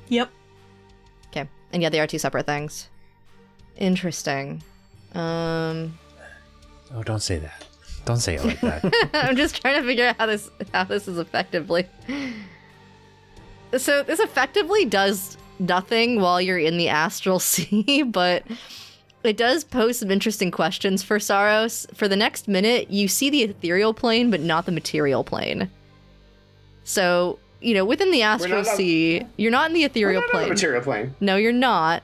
Yep. Okay. And yeah, they are 2 separate things. Interesting. Oh, don't say that. Don't say it like that. I'm just trying to figure out how this is effectively. So this effectively does nothing while you're in the Astral Sea, but it does pose some interesting questions for Saros. For the next minute, you see the ethereal plane, but not the material plane. So, within the Astral Sea, you're not in the ethereal plane. On the material plane. No, you're not.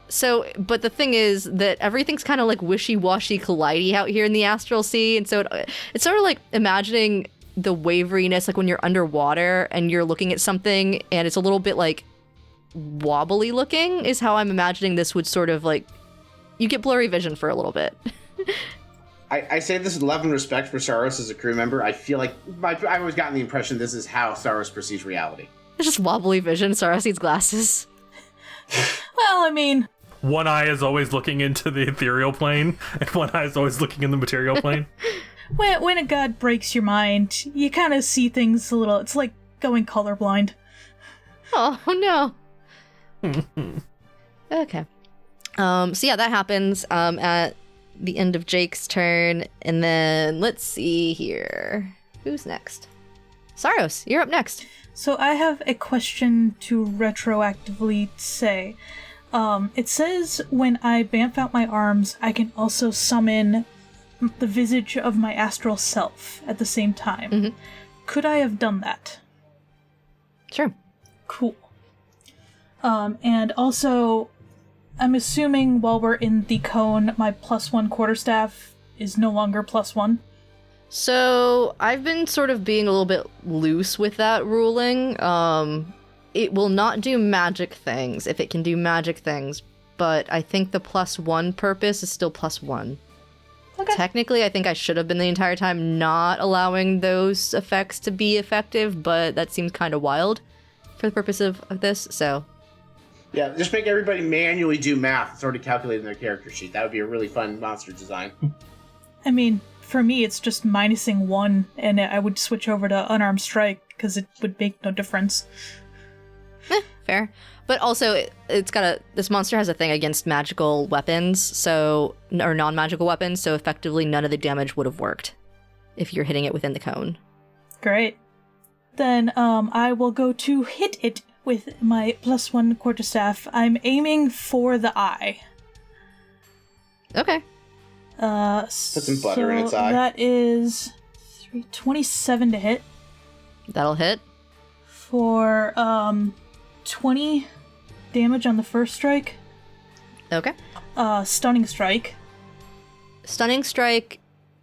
So, but the thing is that everything's kind of like wishy-washy collidey out here in the Astral Sea, and so it's sort of like imagining the waveriness, like when you're underwater and you're looking at something and it's a little bit like wobbly looking, is how I'm imagining this would sort of like, you get blurry vision for a little bit. I say this with love and respect for Saros as a crew member. I feel like I've always gotten the impression this is how Saros perceives reality. It's just wobbly vision. Saros needs glasses. Well, I mean, one eye is always looking into the ethereal plane, and one eye is always looking in the material plane. when a god breaks your mind, you kind of see things a little. It's like going colorblind. Oh no. Okay. So yeah, that happens at the end of Jake's turn, and then let's see here. Who's next? Saros, you're up next. So I have a question to retroactively say. It says when I bamf out my arms, I can also summon the visage of my astral self at the same time. Mm-hmm. Could I have done that? Sure. Cool. And also, I'm assuming while we're in the cone, my +1 quarterstaff is no longer +1. So I've been sort of being a little bit loose with that ruling. It will not do magic things if it can do magic things, but I think the +1 purpose is still +1. Okay. Technically, I think I should have been the entire time not allowing those effects to be effective, but that seems kind of wild for the purpose of this, so... Yeah, just make everybody manually do math. It's already calculated in their character sheet. That would be a really fun monster design. I mean, for me, it's just minusing 1, and I would switch over to unarmed strike, because it would make no difference. Fair. But also, this monster has a thing against magical weapons, or non-magical weapons, so effectively none of the damage would have worked if you're hitting it within the cone. Great. Then, I will go to hit it with my +1 quarterstaff. I'm aiming for the eye. Okay. Put some butter in its eye. That is 27 to hit. That'll hit. For 20 damage on the first strike. Okay. Stunning strike. Stunning strike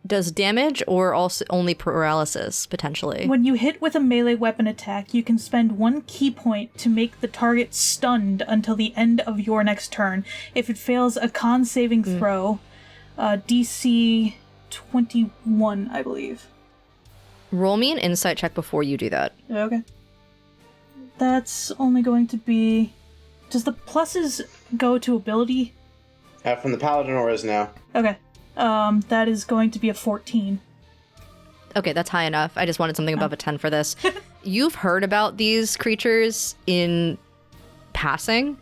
does damage or also only paralysis, potentially? When you hit with a melee weapon attack, you can spend 1 key point to make the target stunned until the end of your next turn. If it fails a con saving throw, DC 21, I believe. Roll me an insight check before you do that. Okay. That's only going to be... Does the pluses go to ability? From the paladin auras now. Okay. That is going to be a 14. Okay, that's high enough. I just wanted something above a 10 for this. You've heard about these creatures in passing,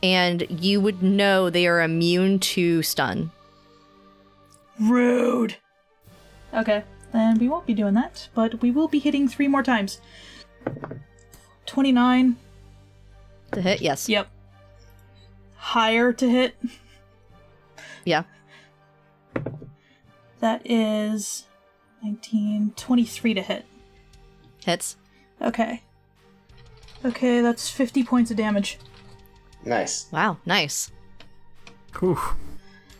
and you would know they are immune to stun. Rude! Okay, then we won't be doing that, but we will be hitting 3 more times. 29. To hit, yes. Yep. Higher to hit. Yeah. That is 19, 23 to hit. Hits. Okay. Okay, that's 50 points of damage. Nice. Wow, nice. Whew.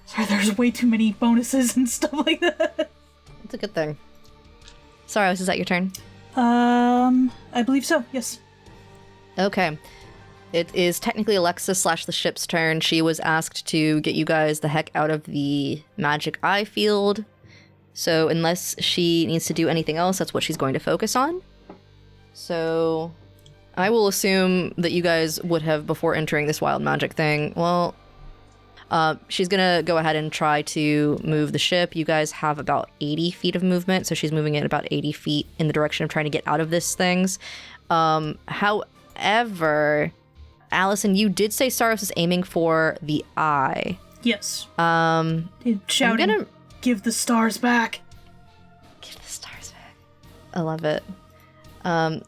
Sorry, there's way too many bonuses and stuff like that. That's a good thing. Saros, is that your turn? I believe so, yes. Okay. It is technically Alexis / the ship's turn. She was asked to get you guys the heck out of the magic eye field. So unless she needs to do anything else, that's what she's going to focus on. So I will assume that you guys would have, before entering this wild magic thing, well, she's going to go ahead and try to move the ship. You guys have about 80 feet of movement, so she's moving it about 80 feet in the direction of trying to get out of this things. However, Allison, you did say Saros is aiming for the eye. Yes. I'm Shouting, give the stars back. I love it. I'm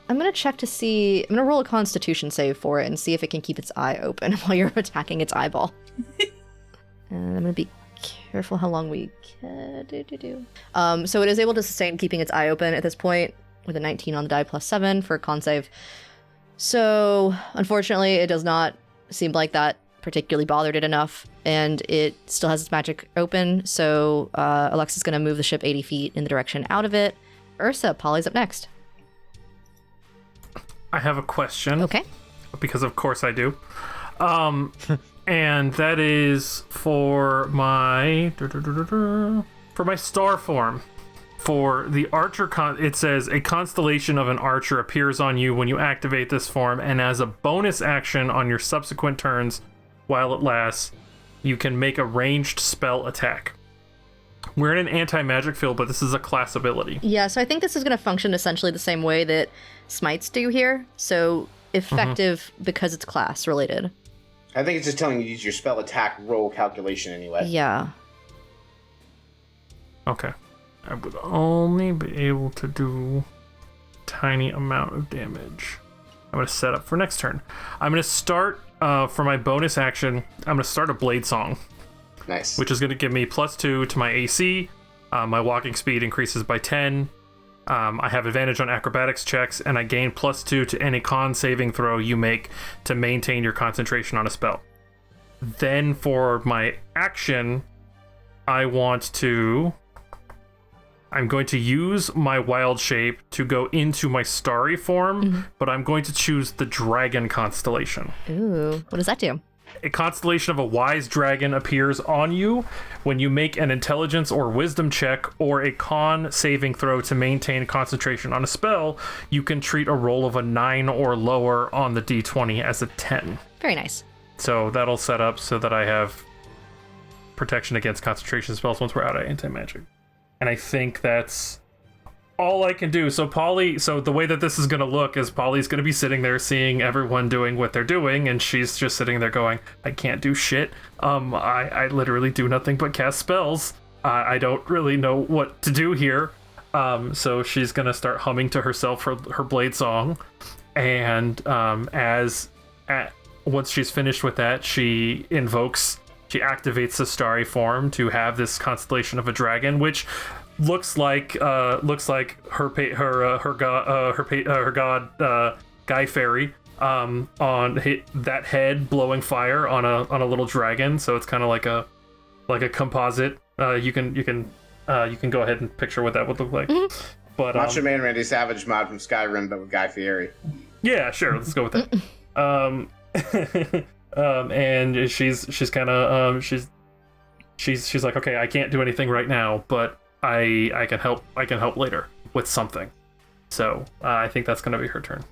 gonna check to see. I'm gonna roll a Constitution save for it and see if it can keep its eye open while you're attacking its eyeball. And I'm gonna be careful how long we can do. So it is able to sustain keeping its eye open at this point with a 19 on the die plus 7 for a con save. So unfortunately, it does not seem like that particularly bothered it enough, and it still has its magic open. So Alexa's gonna move the ship 80 feet in the direction out of it. Ursa, Polly's up next. I have a question. Okay. Because of course I do. And that is for my star form. For the archer it says a constellation of an archer appears on you when you activate this form, and as a bonus action on your subsequent turns while it lasts, you can make a ranged spell attack. We're in an anti-magic field, but this is a class ability. Yeah, so I think this is going to function essentially the same way that smites do here. So effective because it's class related. I think it's just telling you to use your spell attack roll calculation anyway. Yeah. Okay. I would only be able to do a tiny amount of damage. I'm going to set up for next turn. I'm going to start, for my bonus action, I'm going to start a Blade Song. Nice. Which is going to give me +2 to my AC. My walking speed increases by 10. I have advantage on acrobatics checks, and I gain +2 to any con saving throw you make to maintain your concentration on a spell. Then for my action, I'm going to use my wild shape to go into my starry form, but I'm going to choose the dragon constellation. Ooh, what does that do? A constellation of a wise dragon appears on you when you make an intelligence or wisdom check or a con saving throw to maintain concentration on a spell. You can treat a roll of a 9 or lower on the d20 as a 10. Very nice. So that'll set up so that I have protection against concentration spells once we're out of anti-magic. And I think that's all I can do. So the way that this is going to look is Polly's going to be sitting there seeing everyone doing what they're doing, and she's just sitting there going, I can't do shit. I literally do nothing but cast spells. I don't really know what to do here. So she's going to start humming to herself her Blade Song. And once she's finished with that, she activates the starry form to have this constellation of a dragon, which looks like her god Guy Fairy on that head blowing fire on a little dragon. So it's kind of like a composite. You can go ahead and picture what that would look like. But Macho Man Randy Savage mod from Skyrim, but with Guy Fieri. Yeah, sure. Let's go with that. And she's kind of she's like, okay, I can't do anything right now, but I can help later with something. So I think that's gonna be her turn.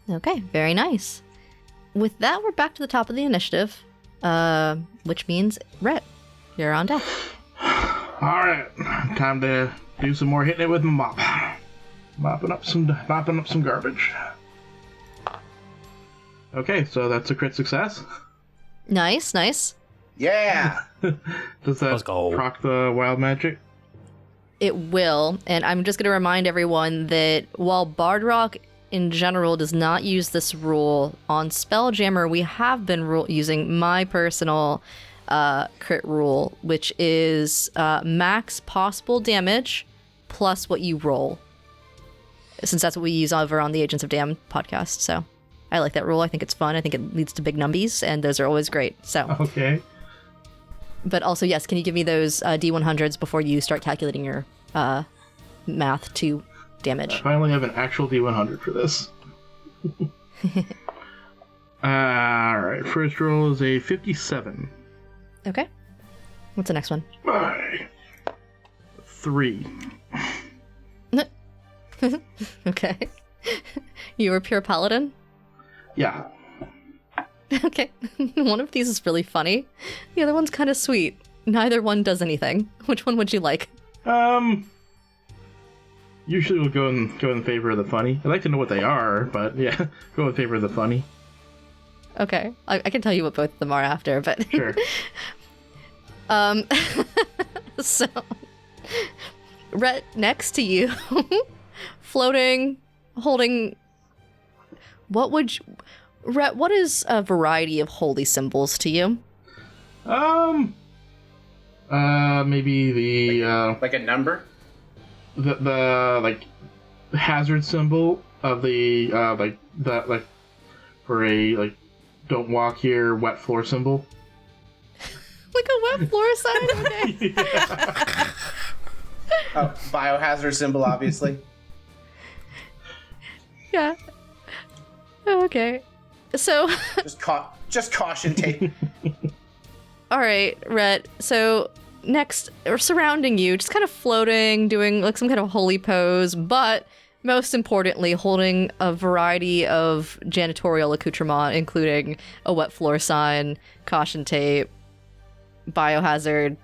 Okay, very nice. With that, we're back to the top of the initiative, which means Rhett, you're on deck. All right, time to do some more hitting it with my mop, mopping up some garbage. Okay, so that's a crit success. Nice. Yeah. Does that proc the wild magic? It will, and I'm just going to remind everyone that while Bard Rock in general does not use this rule, on Spelljammer we have been using my personal crit rule, which is max possible damage plus what you roll, since that's what we use over on the Agents of Damn podcast. So I like that rule. I think it's fun. I think it leads to big numbies, and those are always great. So okay. But also, yes, can you give me those D100s before you start calculating your math to damage? I finally have an actual D100 for this. Alright, first roll is a 57. Okay. What's the next one? 3. Okay. You were pure paladin? Yeah. Okay. One of these is really funny. The other one's kind of sweet. Neither one does anything. Which one would you like? Usually we'll go in favor of the funny. I'd like to know what they are, but yeah, go in favor of the funny. Okay. I can tell you what both of them are after, but... Sure. So... Rhett next to you, floating, holding. Rhett, what is a variety of holy symbols to you? Maybe the like a number. The like hazard symbol of the for a like don't walk here wet floor symbol. Like a wet floor sign? Okay. Oh, biohazard symbol, obviously. Yeah. Oh, okay. So. just caution tape. All right, Rhett. So next, or surrounding you, just kind of floating, doing like some kind of holy pose, but most importantly, holding a variety of janitorial accoutrement, including a wet floor sign, caution tape, biohazard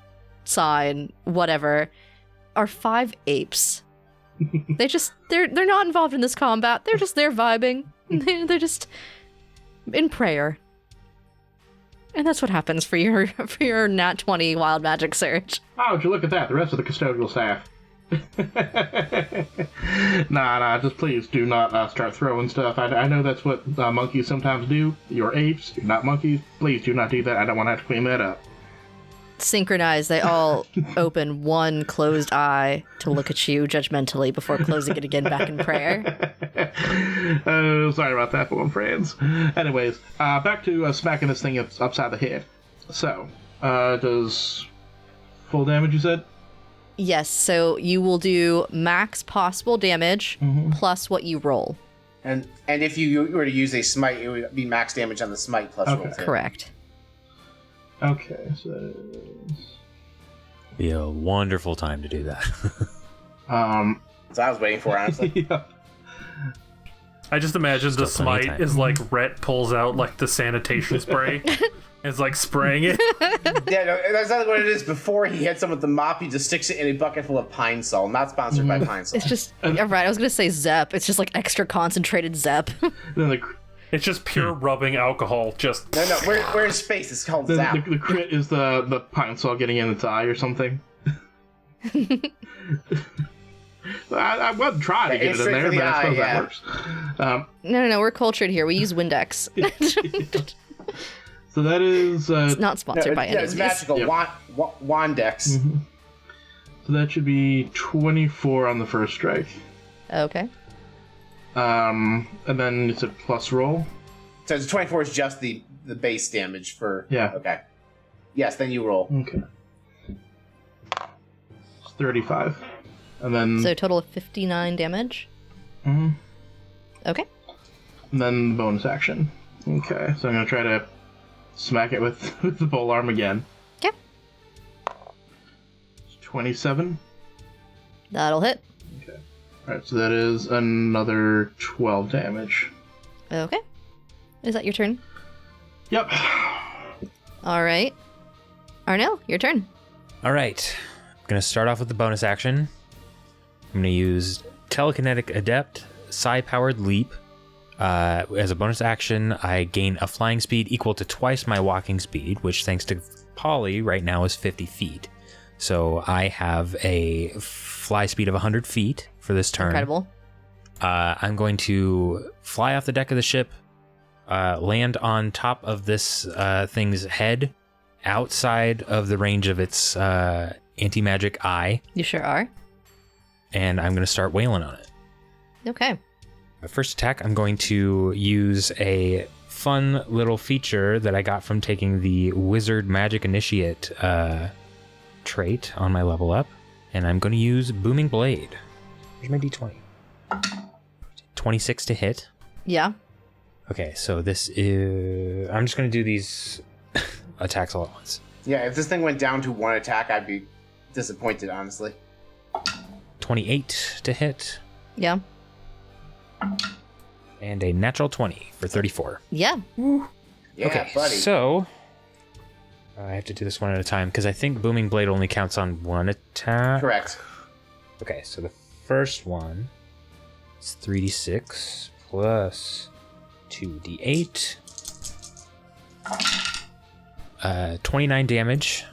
sign, whatever, are 5 apes. They're not involved in this combat. They're just there vibing. They're just in prayer. And that's what happens for your nat 20 wild magic search. Oh, would you look at that? The rest of the custodial staff. Nah, just please do not start throwing stuff. I know that's what monkeys sometimes do. You're apes, you're not monkeys. Please do not do that. I don't want to have to clean that up. Synchronized, they all open one closed eye to look at you judgmentally before closing it again back in prayer. Oh, sorry about that, one, friends. Anyways, back to smacking this thing upside the head. So, does full damage, you said? Yes, so you will do max possible damage plus what you roll. And if you were to use a smite, it would be max damage on the smite plus roll. Correct. Okay, so... Be a wonderful time to do that. So I was waiting for, honestly. Yeah. I just imagine the smite is like Rhett pulls out like the sanitation spray. It's like spraying it. Yeah, no, that's not what it is. Before he hits him with the mop, he just sticks it in a bucket full of Pine Sol. Not sponsored by Pine Sol. It's just, right, I was going to say Zep. It's just like extra concentrated Zep. Then it's just pure rubbing alcohol. Just no. We're in space. It's called then Zap. the crit is the Pine Sol getting in its eye or something. I wasn't trying to get it in there, but I suppose that works. No, we're cultured here. We use Windex. So that is... it's not sponsored by any it's magical. Yep. Wandex. Mm-hmm. So that should be 24 on the first strike. Okay. And then it's a plus roll. So it's 24 is just the base damage for... Yeah. Okay. Yes, then you roll. Okay. It's 35. And then... So a total of 59 damage? Mm-hmm. Okay. And then bonus action. Okay, so I'm going to try to smack it with the pole arm again. Okay. 27. That'll hit. Okay. Alright, so that is another 12 damage. Okay. Is that your turn? Yep. All right. Arnil, your turn. All right. I'm going to start off with the bonus action. I'm going to use Telekinetic Adept, Psi-Powered Leap. As a bonus action, I gain a flying speed equal to twice my walking speed, which, thanks to Polly, right now is 50 feet. So I have a fly speed of 100 feet for this turn. Incredible. I'm going to fly off the deck of the ship, land on top of this thing's head, outside of the range of its anti-magic eye. You sure are. And I'm going to start wailing on it. Okay. My first attack, I'm going to use a fun little feature that I got from taking the Wizard Magic Initiate trait on my level up. And I'm going to use Booming Blade. Here's my d20. 26 to hit. Yeah. Okay, so this is... I'm just going to do these attacks all at once. Yeah, if this thing went down to one attack, I'd be disappointed, honestly. 28 to hit. Yeah. And a natural 20 for 34. Yeah. Yeah, okay, buddy. So I have to do this one at a time because I think Booming Blade only counts on one attack. Correct. Okay, so the first one is 3d6 plus 2d8. 29 damage.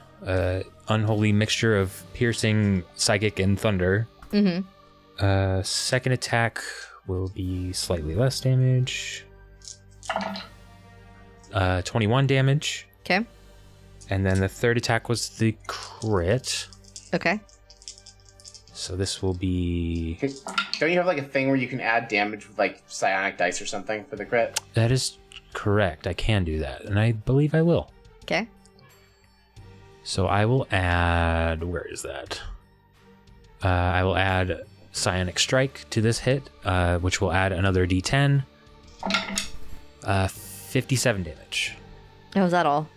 unholy mixture of piercing, psychic, and thunder. Mm-hmm. Second attack will be slightly less damage. 21 damage. Okay. And then the third attack was the crit. Okay. So this will be... Don't you have like a thing where you can add damage with like psionic dice or something for the crit? That is correct. I can do that, and I believe I will. Okay. So I will add... Where is that? I will add Psionic Strike to this hit, which will add another d10. 57 damage. Oh, is that all?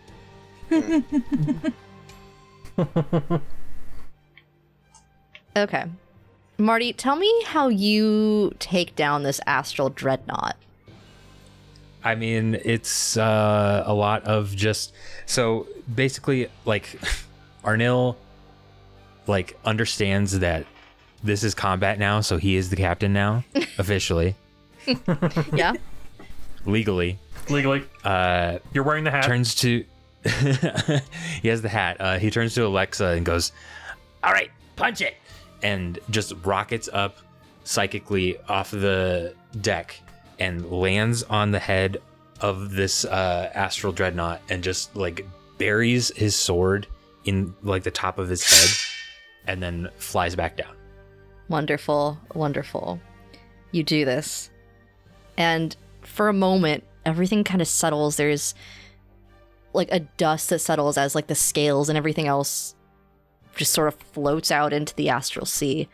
Okay. Marty, tell me how you take down this astral dreadnought. I mean, it's a lot of just... So basically, like, Arnil, like, understands that this is combat now, so he is the captain now, officially. Yeah? Legally. You're wearing the hat. Turns to... He has the hat. He turns to Alexa and goes, "All right, punch it!" And just rockets up psychically off the deck and lands on the head of this astral dreadnought and just like buries his sword in like the top of his head and then flies back down. Wonderful, wonderful. You do this. And for a moment, everything kind of settles. There's like a dust that settles as like the scales and everything else just sort of floats out into the Astral Sea.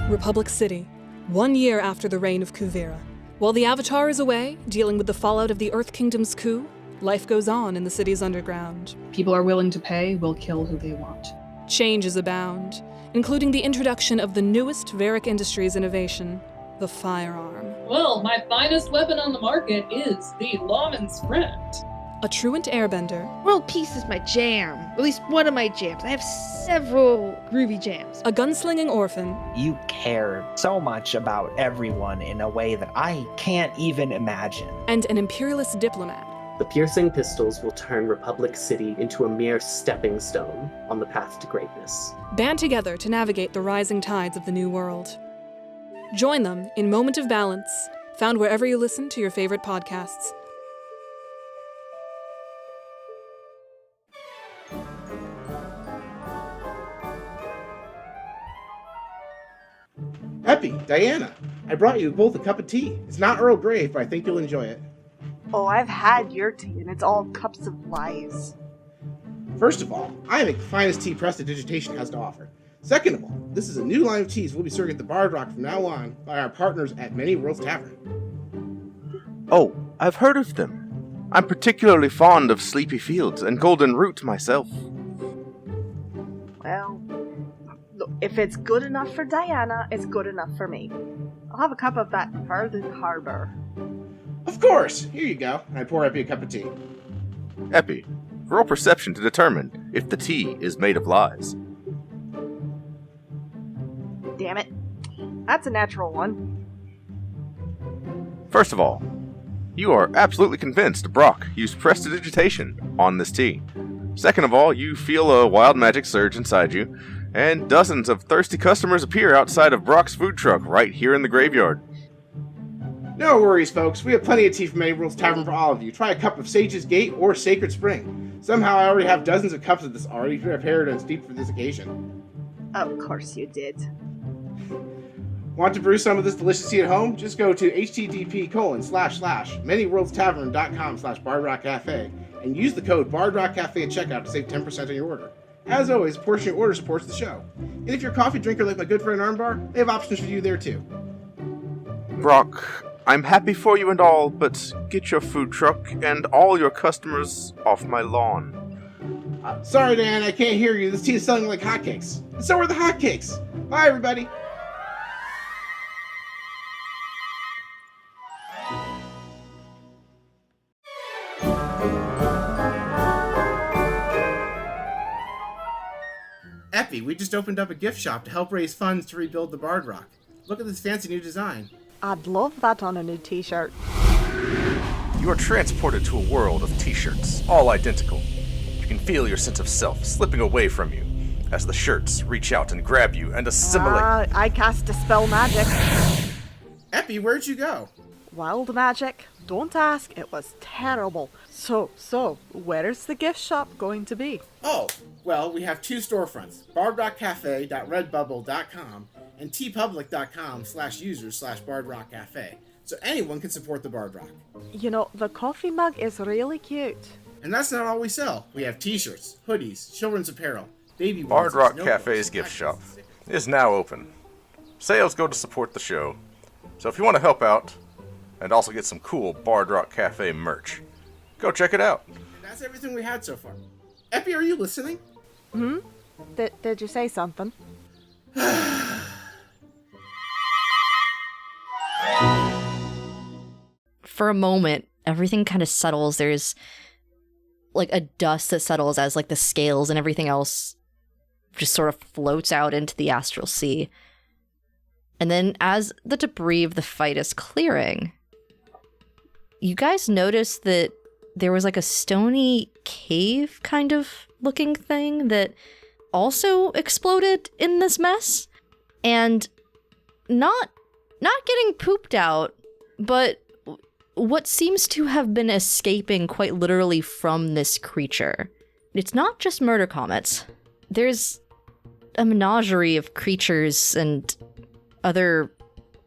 Republic City, 1 year after the reign of Kuvira. While the Avatar is away, dealing with the fallout of the Earth Kingdom's coup, life goes on in the city's underground. People are willing to pay, will kill who they want. Changes abound, including the introduction of the newest Varric Industries innovation, the firearm. Well, my finest weapon on the market is the lawman's friend. A truant airbender. World peace is my jam. At least one of my jams. I have several groovy jams. A gunslinging orphan. You care so much about everyone in a way that I can't even imagine. And an imperialist diplomat. The piercing pistols will turn Republic City into a mere stepping stone on the path to greatness. Band together to navigate the rising tides of the new world. Join them in Moment of Balance, found wherever you listen to your favorite podcasts. Peppy, Diana, I brought you both a cup of tea. It's not Earl Grey, but I think you'll enjoy it. Oh, I've had your tea, and it's all cups of lies. First of all, I make the finest tea prestidigitation has to offer. Second of all, this is a new line of teas we'll be serving at the Bard Rock from now on by our partners at Many Worlds Tavern. Oh, I've heard of them. I'm particularly fond of Sleepy Fields and Golden Root myself. Well, look, if it's good enough for Diana, it's good enough for me. I'll have a cup of that Farthing Harbor. Of course! Here you go. And I pour Epi a cup of tea. Epi, roll perception to determine if the tea is made of lies. Damn it. That's a natural one. First of all, you are absolutely convinced Brock used prestidigitation on this tea. Second of all, you feel a wild magic surge inside you, and dozens of thirsty customers appear outside of Brock's food truck right here in the graveyard. No worries, folks. We have plenty of tea from Many Worlds Tavern for all of you. Try a cup of Sage's Gate or Sacred Spring. Somehow I already have dozens of cups of this already prepared and steeped for this occasion. Of course you did. Want to brew some of this delicious tea at home? Just go to http://manyworldsTavern.com/BardRockCafe and use the code BardRockCafe at checkout to save 10% on your order. As always, a portion of your order supports the show. And if you're a coffee drinker like my good friend Armbar, they have options for you there too. Brock, I'm happy for you and all, but get your food truck and all your customers off my lawn. Sorry, Dan, I can't hear you. This tea is selling like hotcakes. And so are the hotcakes. Bye, everybody. Epi, we just opened up a gift shop to help raise funds to rebuild the Bard Rock. Look at this fancy new design. I'd love that on a new t-shirt. You are transported to a world of t-shirts, all identical. You can feel your sense of self slipping away from you as the shirts reach out and grab you and assimilate. I cast Dispel Magic. Epi, where'd you go? Wild magic. Don't ask, it was terrible. So, where's the gift shop going to be? Oh, well, we have two storefronts, bardrockcafe.redbubble.com and tpublic.com/users/bardrockcafe. So anyone can support the Bard Rock. You know, the coffee mug is really cute. And that's not all we sell. We have t-shirts, hoodies, children's apparel, baby Bard onesies, Rock notebooks, Cafe's gift shop is now open. Sales go to support the show. So if you want to help out and also get some cool Bard Rock Cafe merch, go check it out. That's everything we had so far. Epi, are you listening? Did you say something? For a moment, everything kind of settles. There's like a dust that settles as like the scales and everything else just sort of floats out into the Astral Sea. And then as the debris of the fight is clearing, you guys notice that there was like a stony cave kind of looking thing that also exploded in this mess. And not getting pooped out, but what seems to have been escaping quite literally from this creature. It's not just murder comets. There's a menagerie of creatures and other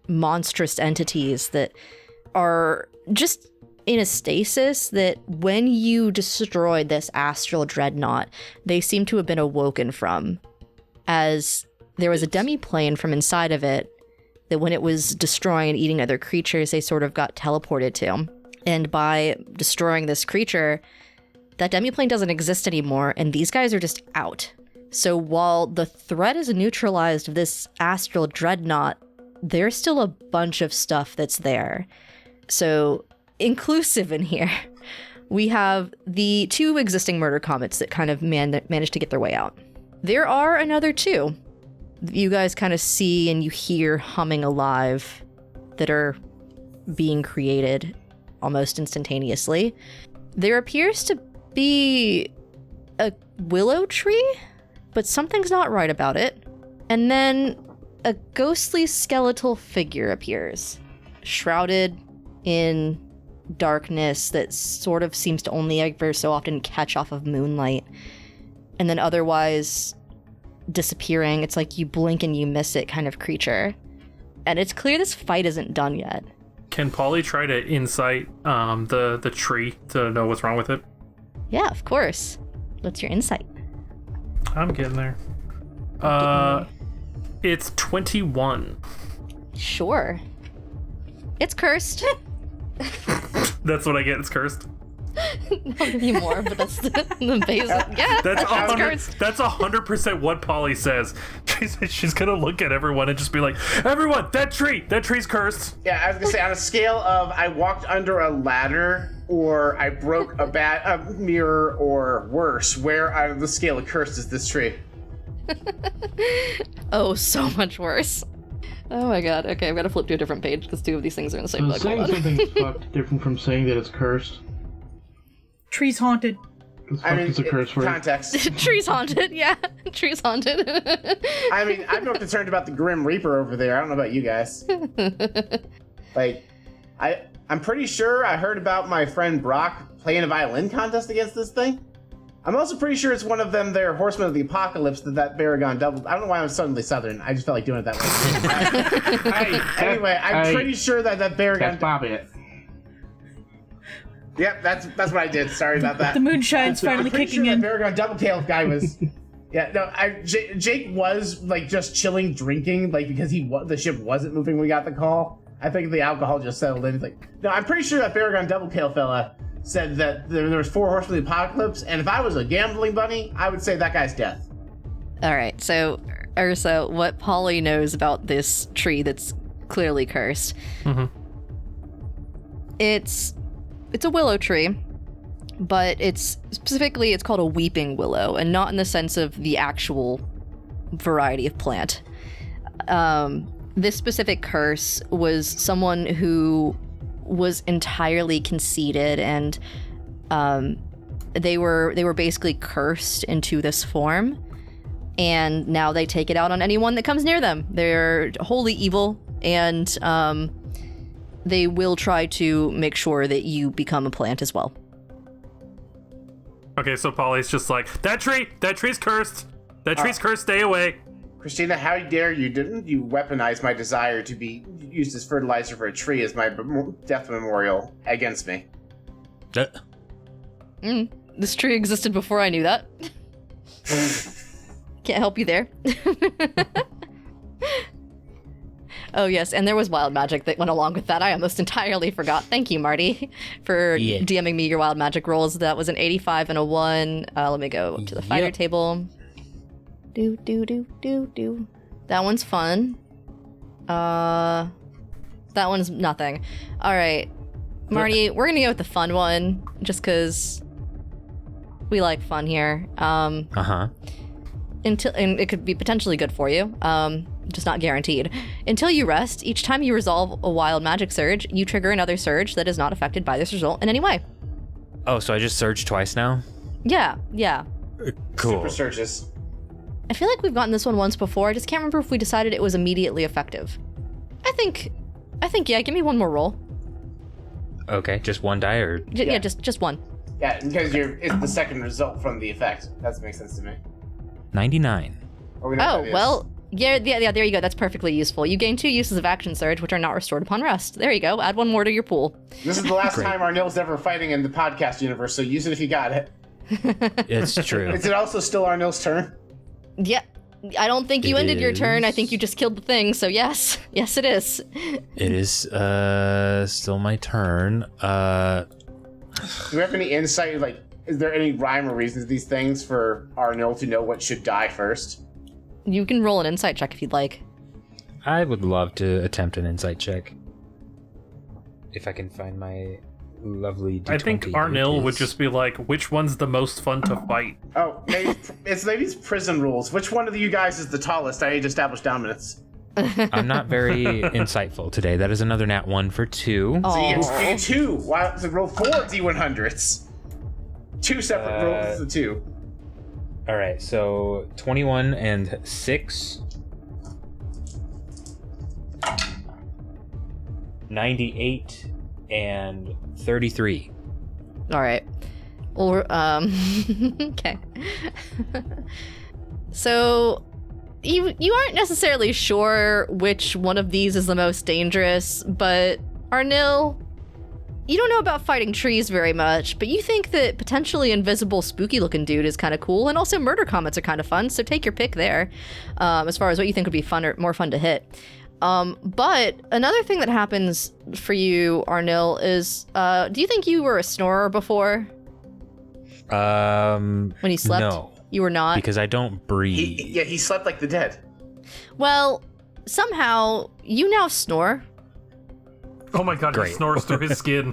monstrous entities that are just in a stasis that when you destroyed this astral dreadnought, they seem to have been awoken from, as there was a demiplane from inside of it that when it was destroying and eating other creatures, they sort of got teleported to. And by destroying this creature, that demiplane doesn't exist anymore, and these guys are just out. So while the threat is neutralized of this astral dreadnought, there's still a bunch of stuff that's there. So inclusive in here, we have the two existing murder comets that kind of managed to get their way out. There are another two you guys kind of see and you hear humming alive that are being created almost instantaneously. There appears to be a willow tree, but something's not right about it. And then a ghostly skeletal figure appears, shrouded in darkness that sort of seems to only ever so often catch off of moonlight, and then otherwise disappearing. It's like you blink and you miss it kind of creature. And it's clear this fight isn't done yet. Can Polly try to insight the tree to know what's wrong with it? Yeah, of course. What's your insight? I'm getting there. It's 21. Sure. It's cursed. That's what I get. It's cursed. I'll give you more, but that's the basic. Yeah, That's it's 100%. cursed. That's 100% what Polly says. She's gonna look at everyone and just be like, "Everyone, that tree's cursed." Yeah, I was gonna say, on a scale of I walked under a ladder or I broke a mirror or worse, where on the scale of cursed is this tree? Oh, so much worse. Oh my god. Okay, I've got to flip to a different page because two of these things are in the same book. Saying something's fucked different from saying that it's cursed. Tree's haunted. It's a curse word. Context. Tree's haunted, yeah. Tree's haunted. I mean, I'm more concerned about the Grim Reaper over there. I don't know about you guys. Like, I'm pretty sure I heard about my friend Brock playing a violin contest against this thing. I'm also pretty sure it's one of them there, Horsemen of the Apocalypse, that Baragon Doubletail. I don't know why I'm suddenly Southern. I just felt like doing it that way. Anyway, I'm pretty sure that Baragon... That's Bobby. Yep, that's what I did. Sorry about that. The moonshine's finally kicking in. That Baragon Doubletail guy was... Yeah, no, Jake was, like, just chilling, drinking, like, because the ship wasn't moving when we got the call. I think the alcohol just settled in. He's like, no, I'm pretty sure that Baragon Doubletail fella said that there was 4 Horsemen of the Apocalypse, and if I was a gambling bunny, I would say that guy's death. Alright, so, Ursa, what Polly knows about this tree that's clearly cursed. Mm-hmm. It's a willow tree, but it's called a weeping willow, and not in the sense of the actual variety of plant. This specific curse was someone who was entirely conceited, and they were basically cursed into this form, and now they take it out on anyone that comes near them. They're wholly evil, and they will try to make sure that you become a plant as well. Okay, so Polly's just like, that tree's cursed. That tree's cursed, stay away. Christina, how dare you? Didn't you weaponize my desire to be used as fertilizer for a tree as my death memorial against me? This tree existed before I knew that. Can't help you there. Oh yes, and there was wild magic that went along with that. I almost entirely forgot. Thank you, Marty, for DMing me your wild magic rolls. That was an 85 and a 1. Let me go to the fighter table. That one's fun. That one's nothing. All right, Marty, we're gonna go with the fun one, just because we like fun here. And it could be potentially good for you. Just not guaranteed. Until you rest, each time you resolve a wild magic surge, you trigger another surge that is not affected by this result in any way. Oh, so I just surged twice now? Yeah. Cool. Super surges. I feel like we've gotten this one once before. I just can't remember if we decided it was immediately effective. I think, yeah, give me one more roll. Okay, just one die or? Yeah, just one. Yeah, because it's the second result from the effect. That makes sense to me. 99. Oh, well, yeah, there you go. That's perfectly useful. You gain 2 uses of action surge, which are not restored upon rest. There you go. Add 1 more to your pool. This is the last time Arnil's ever fighting in the podcast universe, so use it if you got it. It's true. Is it also still Arnil's turn? Yeah. I don't think you ended your turn. I think you just killed the thing, so yes. Yes, it is. It is still my turn. Do we have any insight, like, is there any rhyme or reason to these things for Arnil to know what should die first? You can roll an insight check if you'd like. I would love to attempt an insight check. If I can find my lovely D20. I think Arnil would just be like, which one's the most fun to fight? Oh, maybe it's prison rules. Which one of you guys is the tallest? I need to establish dominance. I'm not very insightful today. That is another nat 1 for 2. So you get 2. Wow, so roll 4 D100s. 2 separate rolls of 2. All right, so 21 and 6. 98 and 33. All right. Or okay. So you aren't necessarily sure which one of these is the most dangerous, but Arnil, you don't know about fighting trees very much, but you think that potentially invisible spooky looking dude is kind of cool, and also murder comets are kind of fun, so take your pick there as far as what you think would be fun or more fun to hit. But another thing that happens for you, Arnil, is do you think you were a snorer before? When you slept? No. You were not? Because I don't breathe. He slept like the dead. Well, somehow you now snore. Oh my god, he snores through his skin.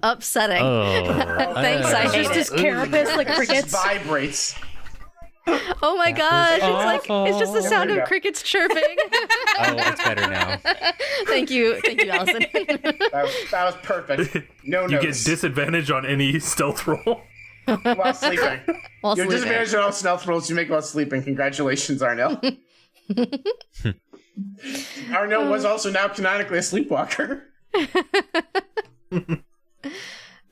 Upsetting. Thanks, I hate just it. his carapace like crickets. It vibrates. Oh my gosh, it's just the sound of crickets chirping. Oh, it's better now. Thank you, Allison. That was perfect. No You notes. get disadvantage on any stealth roll. While sleeping. Your disadvantage on all stealth rolls you make while sleeping. Congratulations, Arnil. Arnil was also now canonically a sleepwalker.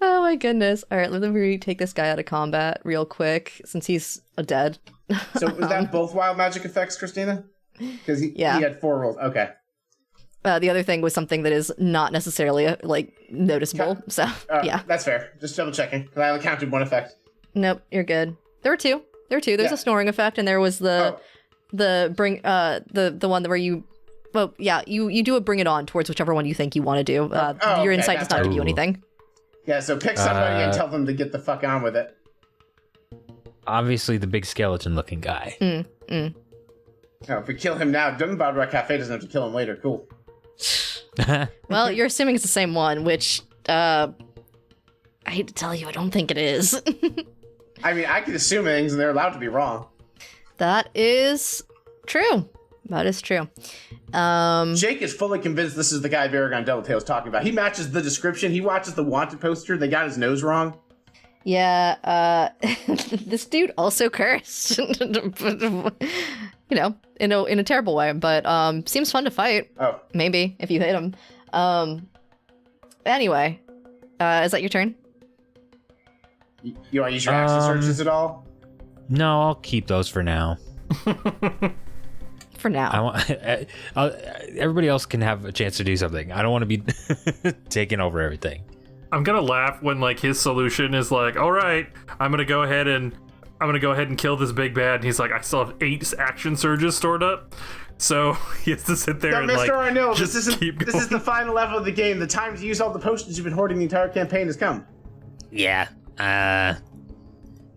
Oh my goodness. All right, let me take this guy out of combat real quick since he's dead. So was that both wild magic effects, Christina? Because he had 4 rolls. Okay. The other thing was something that is not necessarily noticeable. So yeah, that's fair. Just double checking because I only counted 1 effect. Nope, you're good. There were 2. There's a snoring effect, and there was the one where you. Well, yeah, you do a bring it on towards whichever one you think you want to do. Your insight does not give you anything. Yeah, so pick somebody and tell them to get the fuck on with it. Obviously, the big skeleton-looking guy. No, if we kill him now, Baragon Cafe doesn't have to kill him later. Cool. Well, you're assuming it's the same one, which I hate to tell you, I don't think it is. I mean, I can assume things, and they're allowed to be wrong. That is true. That is true. Jake is fully convinced this is the guy Baragon Doubletail is talking about. He matches the description. He watches the wanted poster. They got his nose wrong. Yeah, this dude also cursed. You know, in a terrible way, but seems fun to fight. Oh. Maybe, if you hit him. Anyway, is that your turn? You want to use your action searches at all? No, I'll keep those for now. For now. Everybody else can have a chance to do something. I don't want to be taking over everything. I'm gonna laugh when like his solution is like, all right, I'm gonna go ahead and kill this big bad. And he's like, I still have 8 action surges stored up, so he has to sit there and Mr. like Arnil, just this is the final level of the game. The time to use all the potions you've been hoarding the entire campaign has come. Yeah.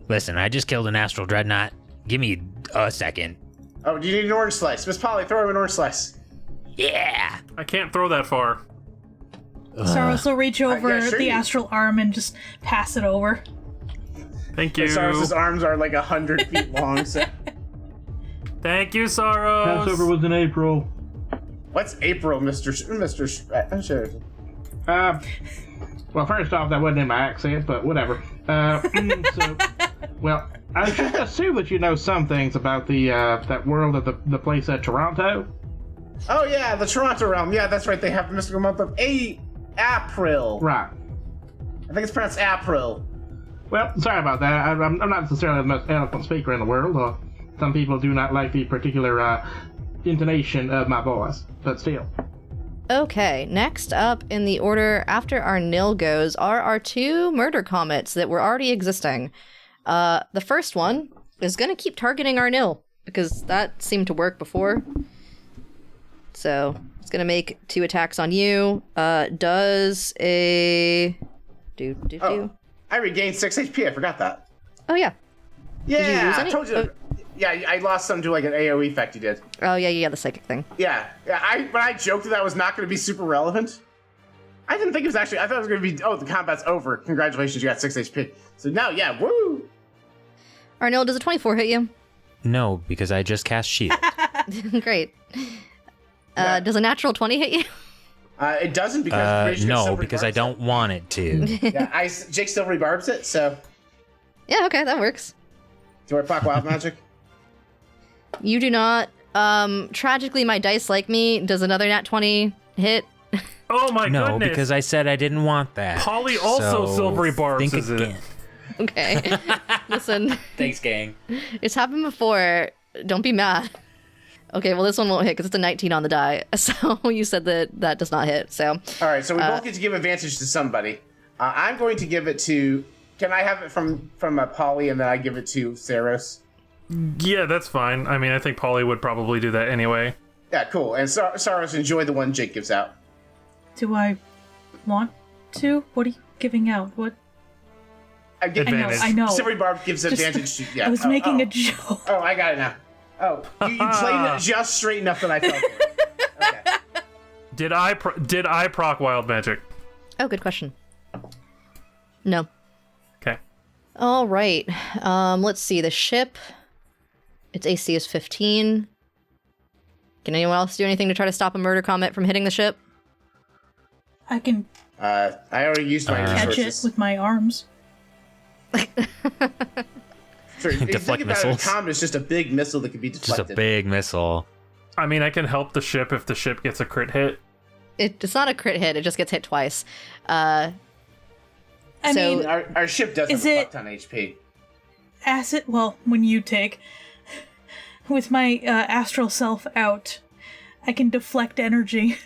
Listen, I just killed an astral dreadnought. Give me a second. Oh, do you need an orange slice? Miss Polly, throw him an orange slice. Yeah. I can't throw that far. Saros will reach over yeah, sure the you- astral arm and just pass it over. Thank you. Saros' arms are like 100 feet long. So. Thank you, Saros. Passover was in April. What's April, Mr. Sheridan? Well, first off, that wasn't in my accent, but whatever. Well, I should assume that you know some things about the that world of the place at Toronto. Oh yeah, the Toronto realm. Yeah, that's right. They have the mystical month of April. Right. I think it's pronounced April. Well, sorry about that. I'm not necessarily the most eloquent speaker in the world. Some people do not like the particular intonation of my voice, but still. Okay, next up in the order after Arnil goes are our 2 murder comets that were already existing. The first one is going to keep targeting Arnil, because that seemed to work before. So, it's going to make 2 attacks on you. Does a... Oh, I regained 6 HP, I forgot that. Oh, yeah. Yeah, Did you lose any? I told you. Yeah, I lost some to like an AoE effect you did. Oh, yeah, the psychic thing. Yeah. When I joked that was not going to be super relevant, I didn't think it was actually. I thought it was going to be. Oh, the combat's over. Congratulations, you got 6 HP. So now, yeah, woo. Arnil, does a 24 hit you? No, because I just cast shield. Great. Does a natural 20 hit you? It doesn't because no, because I don't want it to. Yeah, Jake still rebarbs it, so. Yeah, okay, that works. Do I proc wild magic? You do not. Tragically, my dice like me. Does another nat 20 hit? Oh my no, goodness. because I said I didn't want that. Polly also So silvery barbs, think is again. it? Okay. Listen. Thanks, gang. It's happened before. Don't be mad. Okay, well, this one won't hit because it's a 19 on the die. So you said that does not hit, so. All right, so we both get to give advantage to somebody. I'm going to give it to... Can I have it from Polly and then I give it to Saros? Yeah, that's fine. I mean, I think Polly would probably do that anyway. Yeah, cool. And Saros, enjoy the one Jake gives out. Do I want to? What are you giving out? What? I know. Silvery Barb gives advantage to... Yeah. I was making a joke. Oh, I got it now. Oh, you played it just straight enough that I felt it. Okay. Did I proc wild magic? Oh, good question. No. Okay. All right. Let's see. The ship. Its AC is 15. Can anyone else do anything to try to stop a murder comet from hitting the ship? I can I already used my catch resources. it with my arms. Sure, if you Deflect think about it, a missiles. comet is just a big missile that can be deflected. Just a big missile. I mean, I can help the ship if the ship gets a crit hit. It's not a crit hit. It just gets hit twice. I mean, Our ship doesn't is have a it- fuck ton of HP. acid. Well, when you take with my astral self out, I can deflect energy.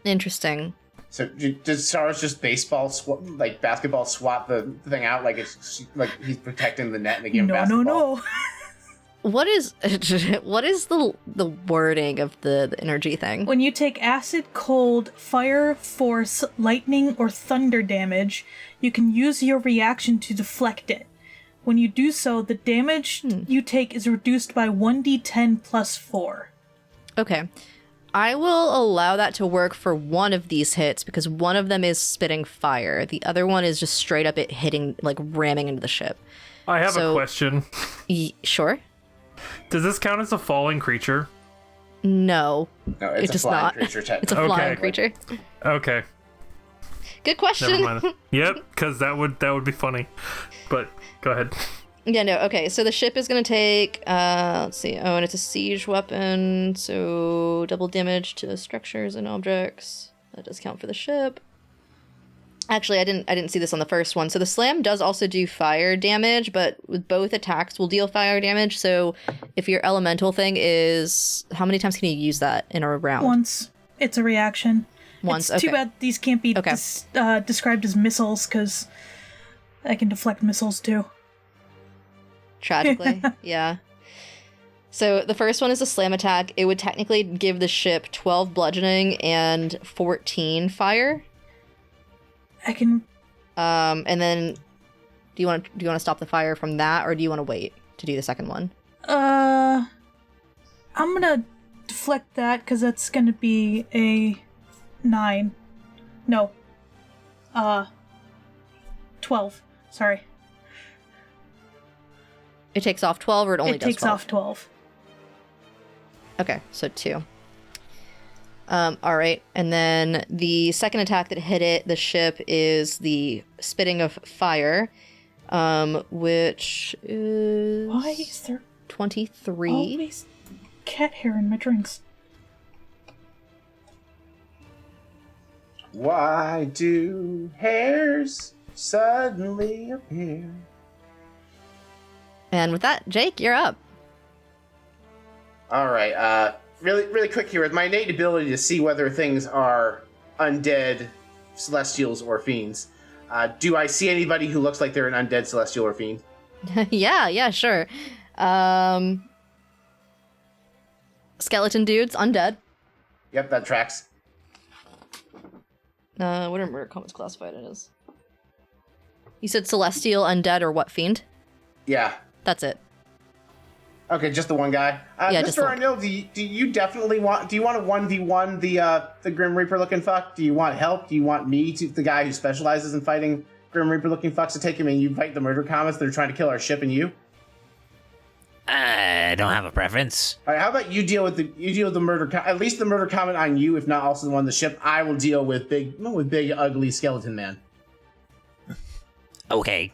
Interesting. So does Saros just basketball swat the thing out like it's like he's protecting the net in the game of basketball? No. What is the wording of the energy thing? When you take acid, cold, fire, force, lightning, or thunder damage, you can use your reaction to deflect it. When you do so, the damage you take is reduced by 1d10 plus 4. Okay. I will allow that to work for one of these hits because one of them is spitting fire. The other one is just straight up it hitting, like ramming into the ship. I have a question. Sure. Does this count as a falling creature? No. No, it's it a does flying not. creature technically. It's a flying creature. Okay. Good question. Never mind. Yep, because that would be funny. But go ahead. Yeah, no, okay. So the ship is going to take, let's see. Oh, and it's a siege weapon, so double damage to structures and objects. That does count for the ship. Actually, I didn't see this on the first one. So the slam does also do fire damage, but with both attacks will deal fire damage. So if your elemental thing is, how many times can you use that in a round? Once. It's a reaction. Once, It's too bad these can't be Okay. described as missiles, because I can deflect missiles too. Tragically, yeah. So the first one is a slam attack. It would technically give the ship 12 bludgeoning and 14 fire. I can. And then, do you want to stop the fire from that, or do you want to wait to do the second one? I'm gonna deflect that because that's gonna be a 9. No. 12. Sorry. It takes off 12, or it only It does 12? takes off 12. Okay, so 2. All right, and then the second attack that hit the ship is the spitting of fire, which is Why is there 23. always cat hair in my drinks? Why do hairs suddenly appear? And with that, Jake, you're up. All right. Really quick here. With my innate ability to see whether things are undead, celestials, or fiends, do I see anybody who looks like they're an undead, celestial, or fiend? Yeah, sure. Skeleton dudes, undead. Yep, that tracks. Whatever Comets classified it as. You said celestial, undead, or what fiend? Yeah. That's it. Okay, just the one guy. Yeah, just Mr. the one. Arnil, do you definitely want? Do you want to 1v1 the Grim Reaper looking fuck? Do you want help? Do you want me to, the guy who specializes in fighting Grim Reaper looking fucks, to take him and you fight the murder comets that are trying to kill our ship and you? I don't have a preference. All right, how about you deal with the murder at least the murder comet on you, if not also the one on the ship. I will deal with big ugly skeleton man. Okay.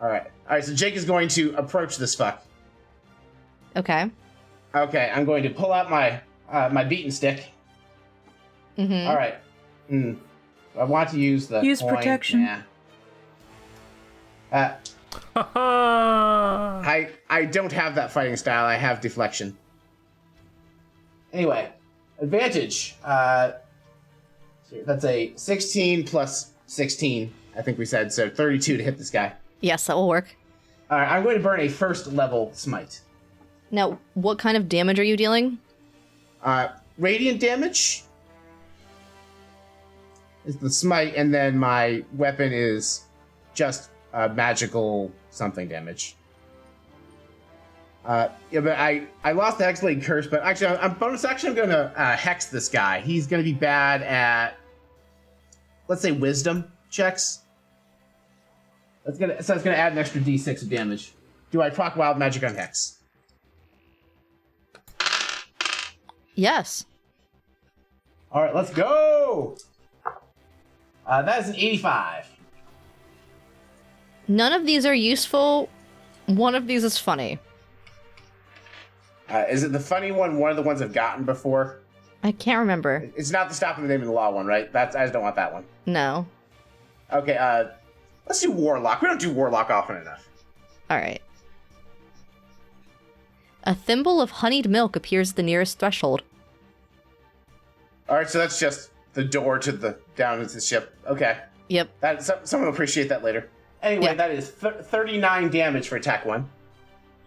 All right, so Jake is going to approach this fuck. Okay. Okay, I'm going to pull out my my beaten stick. Mm-hmm. All right. I want to use the Use coin. protection. Yeah. I don't have that fighting style. I have deflection. Anyway, advantage. That's a 16 plus 16. I think we said so. 32 to hit this guy. Yes, that will work. All right, I'm going to burn a first level smite. Now, what kind of damage are you dealing? Radiant damage is the smite, and then my weapon is just magical something damage. Yeah, but I lost the Hexblade Curse, but actually, I'm bonus action. I'm going to hex this guy. He's going to be bad at, let's say, wisdom checks. So it's going to add an extra d6 of damage. Do I proc wild magic on hex? Yes. All right, let's go. That is an 85. None of these are useful. One of these is funny. Is it the funny one of the ones I've gotten before? I can't remember. It's not the Stop in the Name of the Law one, right? I just don't want that one. No. Okay, let's do Warlock. We don't do Warlock often enough. All right. A thimble of honeyed milk appears at the nearest threshold. All right, so that's just the door to down into the ship. Okay. Yep. Someone will appreciate that later. Anyway, Yeah. that is 39 damage for attack 1.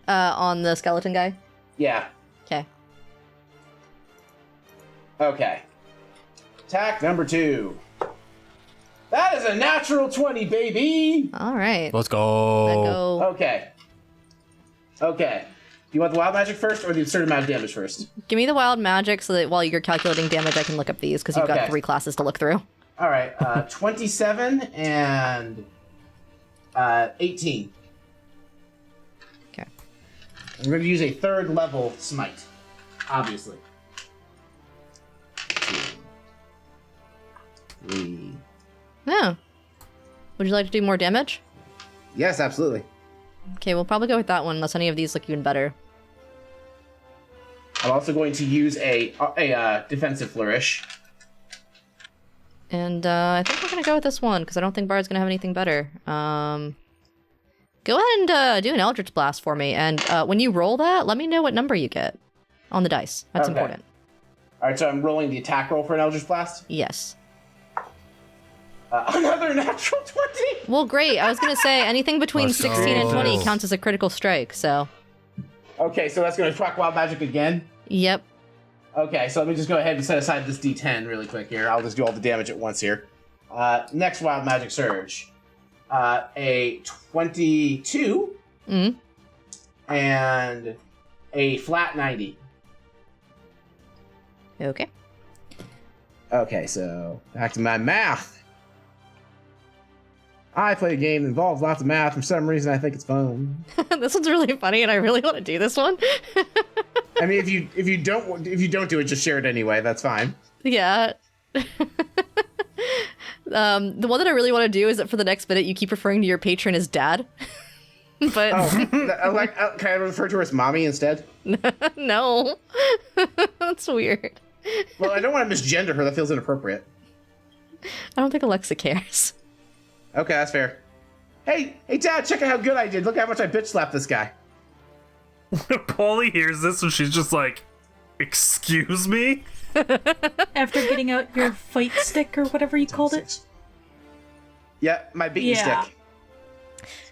On the skeleton guy? Yeah. Okay. Okay. Attack number 2. That is a natural 20, baby! All right. Let's go. Okay. Okay. Do you want the wild magic first or the absurd amount of damage first? Give me the wild magic so that while you're calculating damage, I can look up these because you've got Okay. 3 classes to look through. All right. 27 and 18. Okay. I'm going to use a 3rd level smite. obviously. 2, 3. Yeah. Would you like to do more damage? Yes, absolutely. Okay, we'll probably go with that one unless any of these look even better. I'm also going to use a defensive flourish. And I think we're gonna go with this one because I don't think Bard's gonna have anything better. Go ahead and do an Eldritch Blast for me, and when you roll that, let me know what number you get on the dice. That's important. All right, so I'm rolling the attack roll for an Eldritch Blast. Yes. Another natural 20. Well, great. I was gonna say anything between 16 and 20 counts as a critical strike. So. Okay, so that's gonna track wild magic again. Yep. Okay, so let me just go ahead and set aside this D10 really quick here. I'll just do all the damage at once here. Next wild magic surge. A 22 and a flat 90. Okay. Okay, so back to my math. I play a game that involves lots of math. For some reason, I think it's fun. This one's really funny, and I really want to do this one. I mean, if you don't do it, just share it anyway. That's fine. Yeah. The one that I really want to do is that for the next minute, you keep referring to your patron as Dad. But can I refer to her as Mommy instead? No, that's weird. Well, I don't want to misgender her. That feels inappropriate. I don't think Alexa cares. Okay, that's fair. Hey, Dad, check out how good I did. Look how much I bitch slapped this guy. Paulie hears this and she's just like, excuse me? After getting out your fight stick or whatever you called it? Yeah, my beating stick.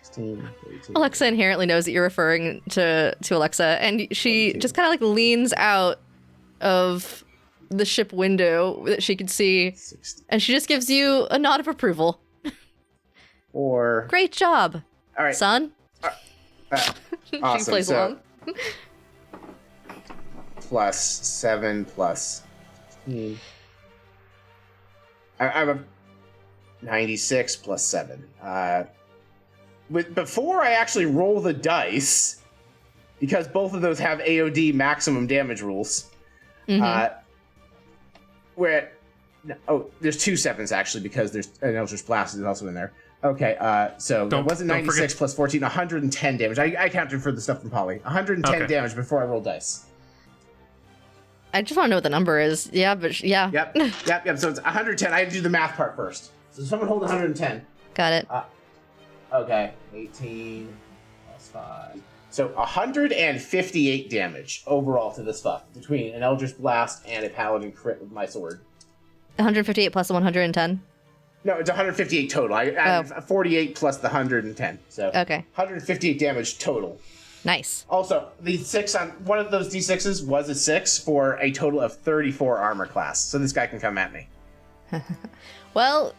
16, Alexa inherently knows that you're referring to Alexa, and she just kind of like leans out of the ship window that she can see, 16. And she just gives you a nod of approval. Or great job, all right, son. Awesome. She plays along. Plus 7 plus 15. I'm a 96 plus 7. Before I actually roll the dice, because both of those have AOD maximum damage rules. There's 2 7s actually, because there's an Eldritch Blast is also in there. Okay, so it wasn't 96 plus 14, 110 damage. I counted for the stuff from Polly. 110 damage before I roll dice. I just want to know what the number is. Yeah, but yeah. Yep. So it's 110. I had to do the math part first. So someone hold 110. Got it. Okay, 18 plus 5. So 158 damage overall to this fuck between an Eldritch Blast and a Paladin crit with my sword. 158 plus the 110? No, it's 158 total. I added 48 plus the 110. So okay. 158 damage total. Nice. Also, the 6 on one of those D6s was a 6 for a total of 34 armor class. So this guy can come at me. Well,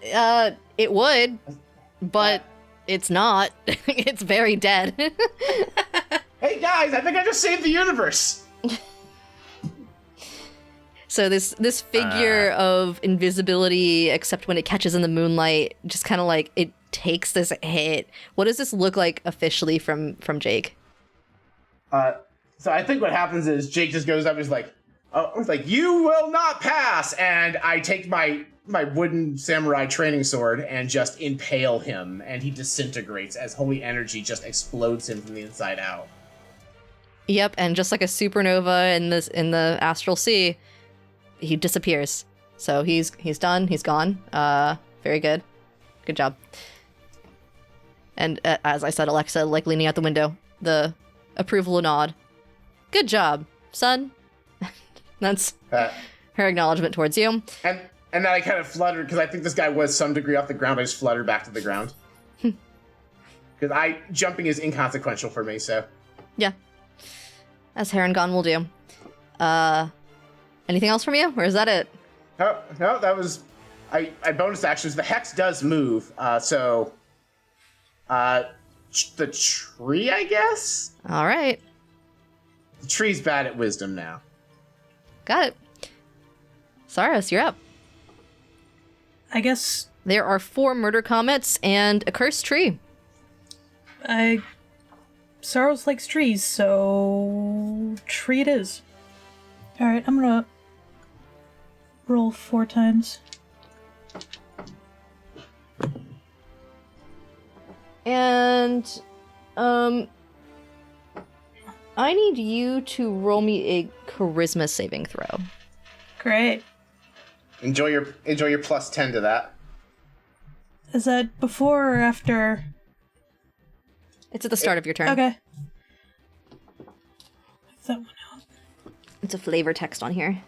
it would, but it's not. It's very dead. Hey guys, I think I just saved the universe. So this figure of invisibility, except when it catches in the moonlight, just kind of like it takes this hit. What does this look like officially from Jake? So I think what happens is Jake just goes up and is like, "Oh, it's like you will not pass," and I take my wooden samurai training sword and just impale him, and he disintegrates as holy energy just explodes him from the inside out. Yep, and just like a supernova in the Astral Sea, he disappears. So he's done. He's gone. Very good. Good job. And as I said, Alexa, like leaning out the window, the approval nod. Good job, son. That's her acknowledgement towards you. And then I kind of fluttered, because I think this guy was some degree off the ground. I just fluttered back to the ground. Because jumping is inconsequential for me, so. Yeah. As Harangon will do. Anything else from you, or is that it? No, that was... I bonus actions. The Hex does move, so... the tree, I guess? All right. The tree's bad at wisdom now. Got it. Saros, you're up. I guess... There are 4 murder comets and a cursed tree. Saros likes trees, so... tree it is. Alright, I'm gonna roll 4 times. And, I need you to roll me a charisma saving throw. Great. Enjoy your plus 10 to that. Is that before or after? It's at the start of your turn. Okay. That one out. It's a flavor text on here.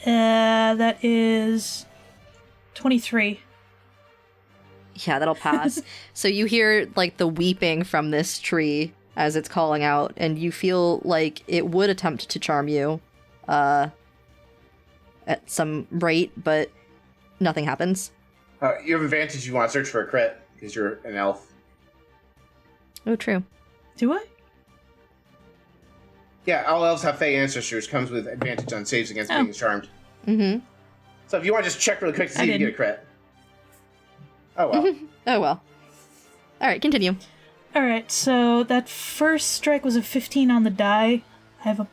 That is 23. Yeah, that'll pass. So you hear, like, the weeping from this tree as it's calling out, and you feel like it would attempt to charm you at some rate, but nothing happens. You have advantage. You want to search for a crit because you're an elf. Oh, true. Do I? Yeah, all elves have Fey ancestors. Comes with advantage on saves against being charmed. Mm-hmm. So if you want to just check really quick to see if you get a crit. Oh well. Oh well. Alright, continue. Alright, so that first strike was a 15 on the die. I have a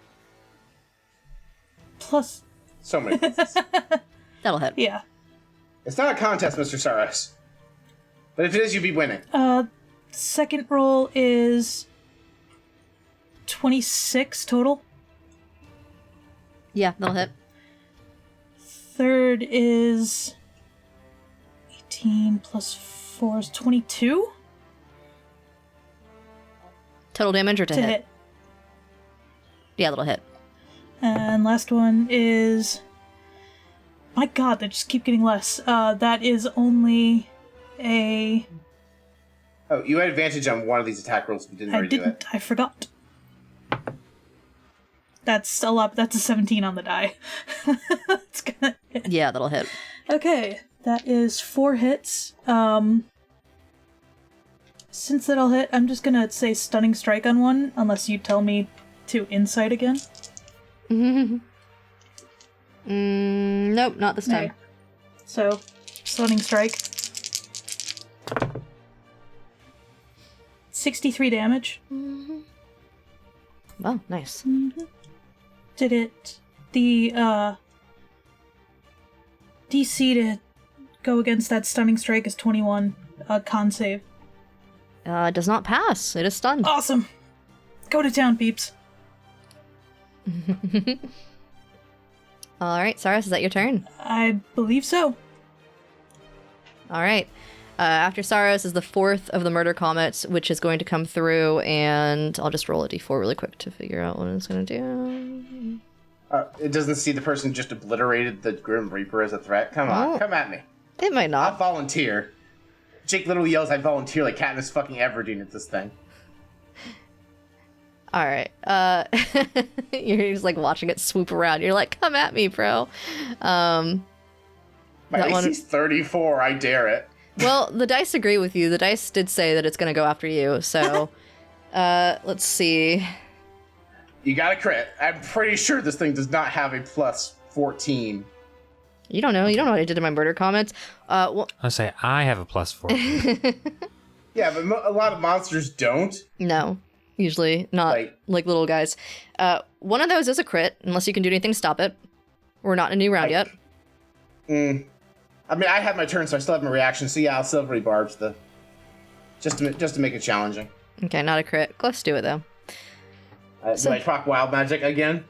plus. So many pluses. That'll hit. Yeah. It's not a contest, Mr. Saros. But if it is, you'd be winning. Second roll is 26 total. Yeah, that'll hit. Third is 18 plus 4 is 22. Total damage or to hit? Yeah, that'll hit. And last one is... My god, they just keep getting less. That is only a... Oh, you had advantage on one of these attack rolls if you didn't already do it. I forgot. That's a lot. That's a 17 on the die. It's gonna hit. Yeah, that'll hit. Okay, that is 4 hits. Since that'll hit, I'm just gonna say Stunning Strike on one, unless you tell me to Insight again. Nope, not this time. Okay. So, Stunning Strike. 63 damage. Well, nice. Did it... The, DC to go against that Stunning Strike is 21. Con save. It does not pass. It is stunned. Awesome! Go to town, peeps. Alright, Saros, is that your turn? I believe so. Alright. After Saros is the fourth of the murder comets, which is going to come through, and I'll just roll a d4 really quick to figure out what it's going to do. It doesn't see the person just obliterated the Grim Reaper as a threat? Come on, come at me. It might not. I'll volunteer. Jake literally yells, I volunteer, like Katniss fucking Everdeen at this thing. Alright. You're just like watching it swoop around. You're like, come at me, bro. My AC's 34, I dare it. Well, the dice agree with you. The dice did say that it's going to go after you, so... let's see. You got a crit. I'm pretty sure this thing does not have a plus 14. You don't know. You don't know what I did to my murder comments. Well... I'll say I have a plus 4. Yeah, but a lot of monsters don't. No. Usually not like little guys. One of those is a crit, unless you can do anything to stop it. We're not in a new round yet. I mean, I had my turn, so I still have my reaction. So yeah, I'll still rebarbs just to make it challenging. Okay, not a crit. Close to it though. Do I proc wild magic again?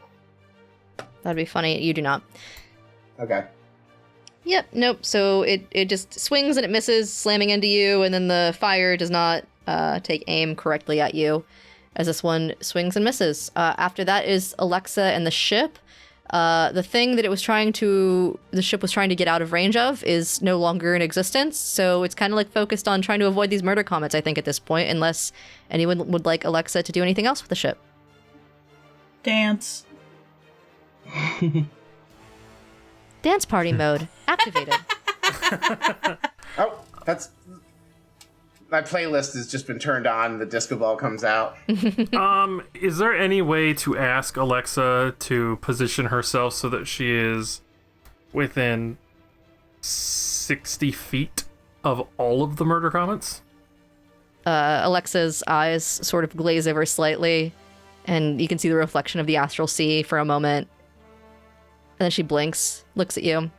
That'd be funny. You do not. Okay. Yep. Nope. So it just swings and it misses, slamming into you, and then the fire does not take aim correctly at you, as this one swings and misses. After that is Alexa and the ship. The thing that the ship was trying to get out of range of is no longer in existence, so it's kind of like focused on trying to avoid these murder comets, I think, at this point, unless anyone would like Alexa to do anything else with the ship. Dance. Dance party mode activated. Oh, that's... My playlist has just been turned on, the disco ball comes out. Is there any way to ask Alexa to position herself so that she is within 60 feet of all of the murder comets? Alexa's eyes sort of glaze over slightly, and you can see the reflection of the Astral Sea for a moment. And then she blinks, looks at you.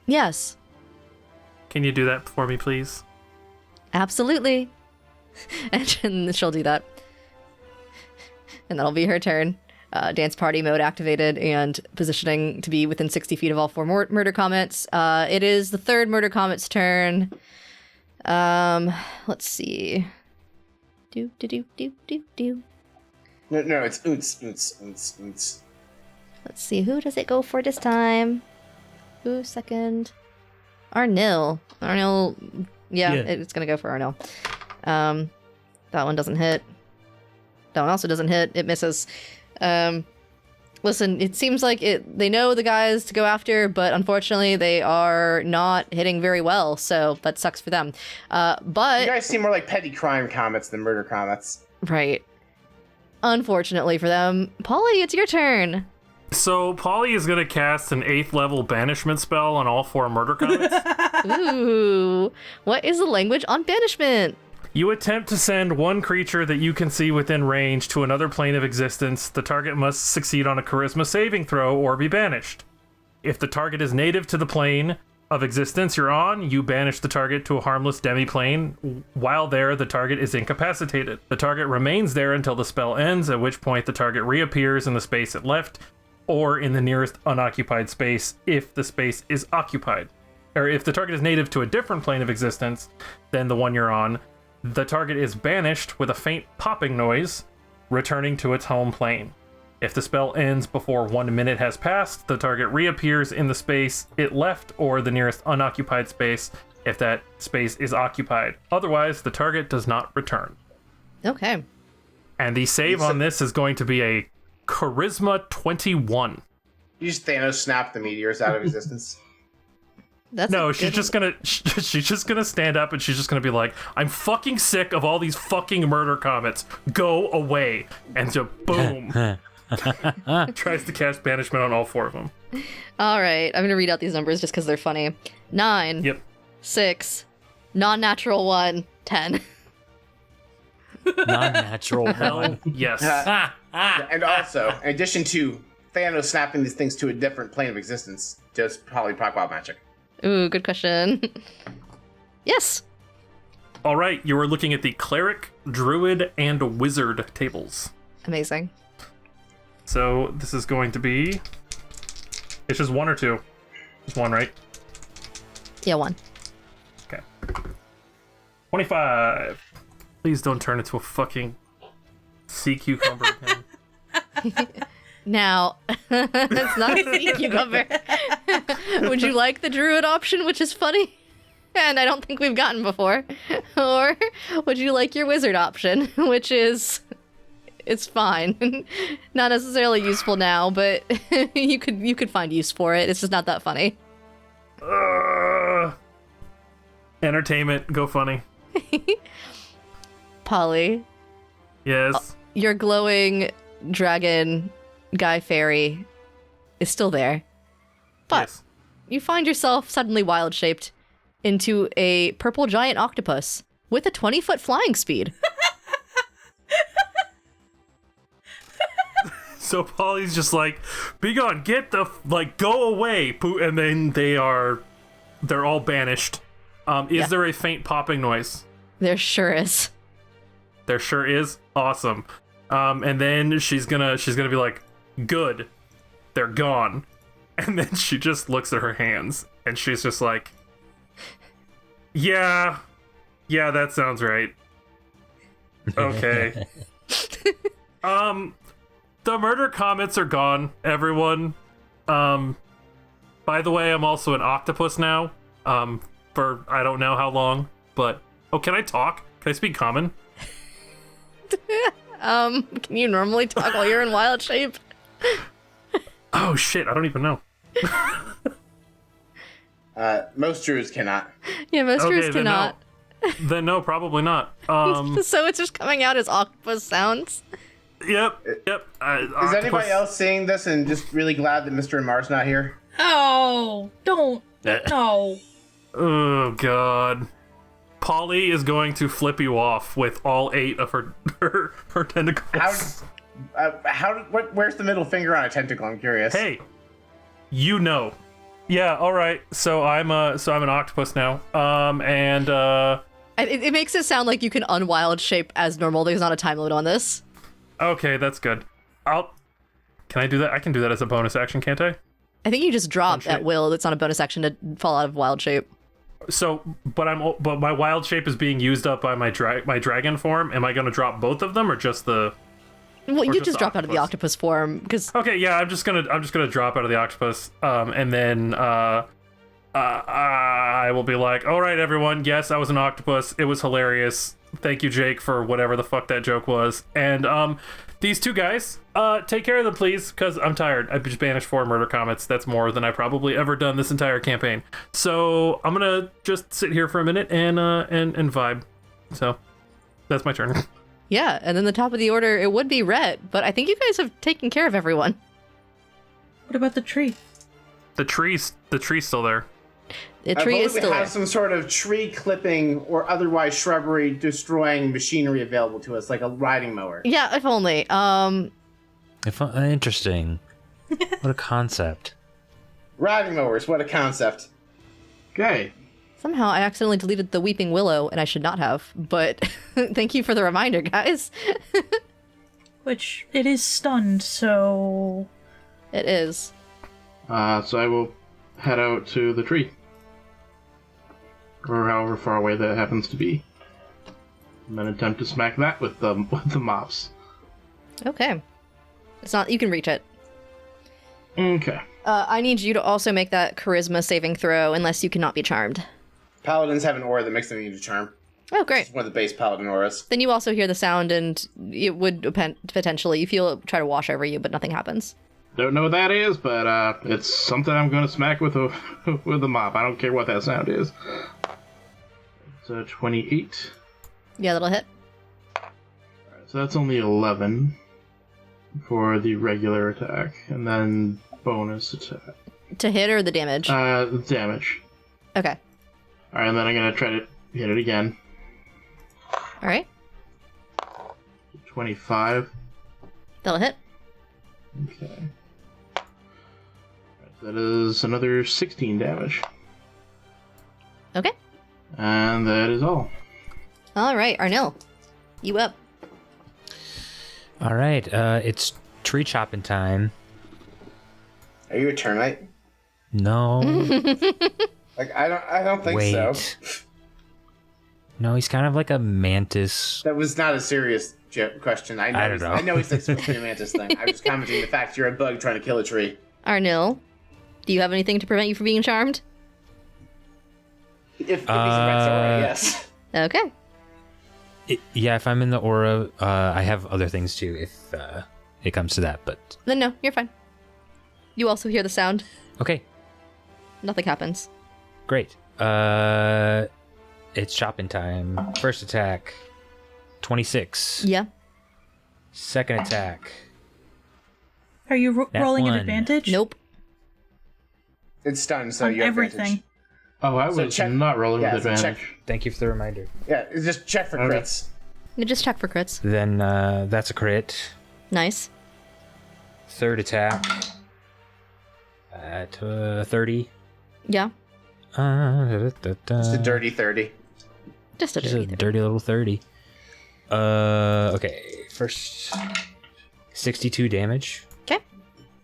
Yes. Can you do that for me, please? Absolutely. And she'll do that. And that'll be her turn. Dance party mode activated and positioning to be within 60 feet of all 4 murder comets. It is the 3rd murder comet's turn. Let's see. Do. No, it's Oots. Let's see, who does it go for this time? Who's second? Arnil. Yeah, it's gonna go for Arnil. That one doesn't hit. That one also doesn't hit. It misses. Listen, it seems like they know the guys to go after, but unfortunately they are not hitting very well, so that sucks for them. But you guys seem more like petty crime comets than murder comets. Right. Unfortunately for them. Polly, it's your turn. So Polly is gonna cast an 8th level banishment spell on all 4 murder comets. Ooh. What is the language on banishment? You attempt to send one creature that you can see within range to another plane of existence. The target must succeed on a charisma saving throw or be banished. If the target is native to the plane of existence you're on, you banish the target to a harmless demi-plane. While there, the target is incapacitated. The target remains there until the spell ends, at which point the target reappears in the space it left, or in the nearest unoccupied space if the space is occupied. Or if the target is native to a different plane of existence than the one you're on, the target is banished with a faint popping noise, returning to its home plane. If the spell ends before 1 minute has passed, the target reappears in the space it left or the nearest unoccupied space if that space is occupied. Otherwise, the target does not return. Okay. And the save on this is going to be a Charisma 21. You just Thanos snap the meteors out of existence. She's just gonna stand up and she's just gonna be like, I'm fucking sick of all these fucking murder comets. Go away. And so boom. Tries to cast banishment on all 4 of them. All right, I'm gonna read out these numbers just because they're funny. 9. Yep. 6. Non-natural 1. 10. Non-natural 1. Yes. And also, in addition to Thanos snapping these things to a different plane of existence, just probably proc wild magic. Ooh, good question. Yes. All right, you are looking at the cleric, druid, and wizard tables. Amazing. So this is going to be... It's just 1 or 2? Just 1, right? Yeah, 1. Okay. 25. Please don't turn into a fucking sea cucumber again. Now, it's not a sea cucumber. Would you like the druid option, which is funny, and I don't think we've gotten before? Or would you like your wizard option, which is... It's fine. Not necessarily useful now, but you could find use for it. It's just not that funny. Entertainment, go funny. Polly. Yes. Your glowing dragon guy fairy is still there. But yes. You find yourself suddenly wild-shaped into a purple giant octopus with a 20-foot flying speed. So Polly's just like, be gone, get the, go away, and then they're all banished. Is there a faint popping noise? There sure is. There sure is? Awesome. And then she's gonna be like, good, they're gone. And then she just looks at her hands, and she's just like, yeah, that sounds right. Okay. The murder comets are gone, everyone. By the way, I'm also an octopus now. For I don't know how long, but... Oh, can I talk? Can I speak common? Can you normally talk while you're in wild shape? Oh shit, I don't even know. Most druids cannot. Yeah, most druids cannot. Then no, probably not. So it's just coming out as octopus sounds? Yep. Is anybody else seeing this and just really glad that Mr. and Mar's not here? Oh, don't. No. Oh, God. Polly is going to flip you off with all 8 of her tentacles. Where's the middle finger on a tentacle? I'm curious. Hey, you know. Yeah, all right. So I'm an octopus now. It makes it sound like you can unwild shape as normal. There's not a time limit on this. Okay, that's good. Can I do that? I can do that as a bonus action, can't I? I think you just drop at will. It's not a bonus action to fall out of wild shape. So, but my wild shape is being used up by my dragon form. Am I going to drop both of them or just the? Well, you just drop out of the octopus form because. Okay, yeah, I'm just gonna drop out of the octopus, and then I will be like, all right, everyone, yes, I was an octopus. It was hilarious. Thank you, Jake, for whatever the fuck that joke was. And these 2 guys, take care of them, please, because I'm tired. I've just banished 4 murder comets. That's more than I've probably ever done this entire campaign. So I'm gonna just sit here for a minute and vibe. So that's my turn. Yeah, and then the top of the order, it would be Rhett, but I think you guys have taken care of everyone. What about the tree? The tree's still there. The tree is still we there. have some sort of tree clipping or otherwise shrubbery destroying machinery available to us, like a riding mower. Yeah, if only. Interesting. What a concept. Riding mowers, what a concept. Okay. Somehow I accidentally deleted the Weeping Willow, and I should not have, but thank you for the reminder, guys. Which, it is stunned, so... It is. So I will head out to the tree. Or however far away that happens to be. And then attempt to smack that with the mops. Okay. It's not... You can reach it. Okay. I need you to also make that charisma saving throw, unless you cannot be charmed. Paladins have an aura that makes them need to charm. Oh, great. It's one of the base paladin auras. Then you also hear the sound, and it would potentially... You feel it try to wash over you, but nothing happens. Don't know what that is, but it's something I'm going to smack with a mop. I don't care what that sound is. So 28. Yeah, that'll hit. Alright, so that's only 11 for the regular attack, and then bonus attack. To hit or the damage? Damage. Okay. Alright, and then I'm going to try to hit it again. Alright. 25. That'll hit. Okay. That is another 16 damage. Okay. And that is all. Alright, Arnil. You up. Alright, it's tree chopping time. Are you a termite? No. Like I don't think so. No, he's kind of like a mantis. That was not a serious question. I don't know. I know he's like supposed to be a mantis thing. I was commenting the fact you're a bug trying to kill a tree. Arnil, do you have anything to prevent you from being charmed? If he's a red aura, yes. Okay. Yeah, if I'm in the aura, I have other things too if it comes to that, but... Then no, you're fine. You also hear the sound. Okay. Nothing happens. Great. It's chopping time. First attack, 26. Yeah. Second attack. Are you rolling at 1. advantage? Nope. It's stunned, so On you have everything. advantage. Oh, I was not rolling with advantage. Thank you for the reminder. Yeah, just check for crits. You just check for crits. Then that's a crit. Nice. Third attack at 30. Yeah. Just a dirty 30. Just a dirty little 30. Okay. First, 62 damage. Okay.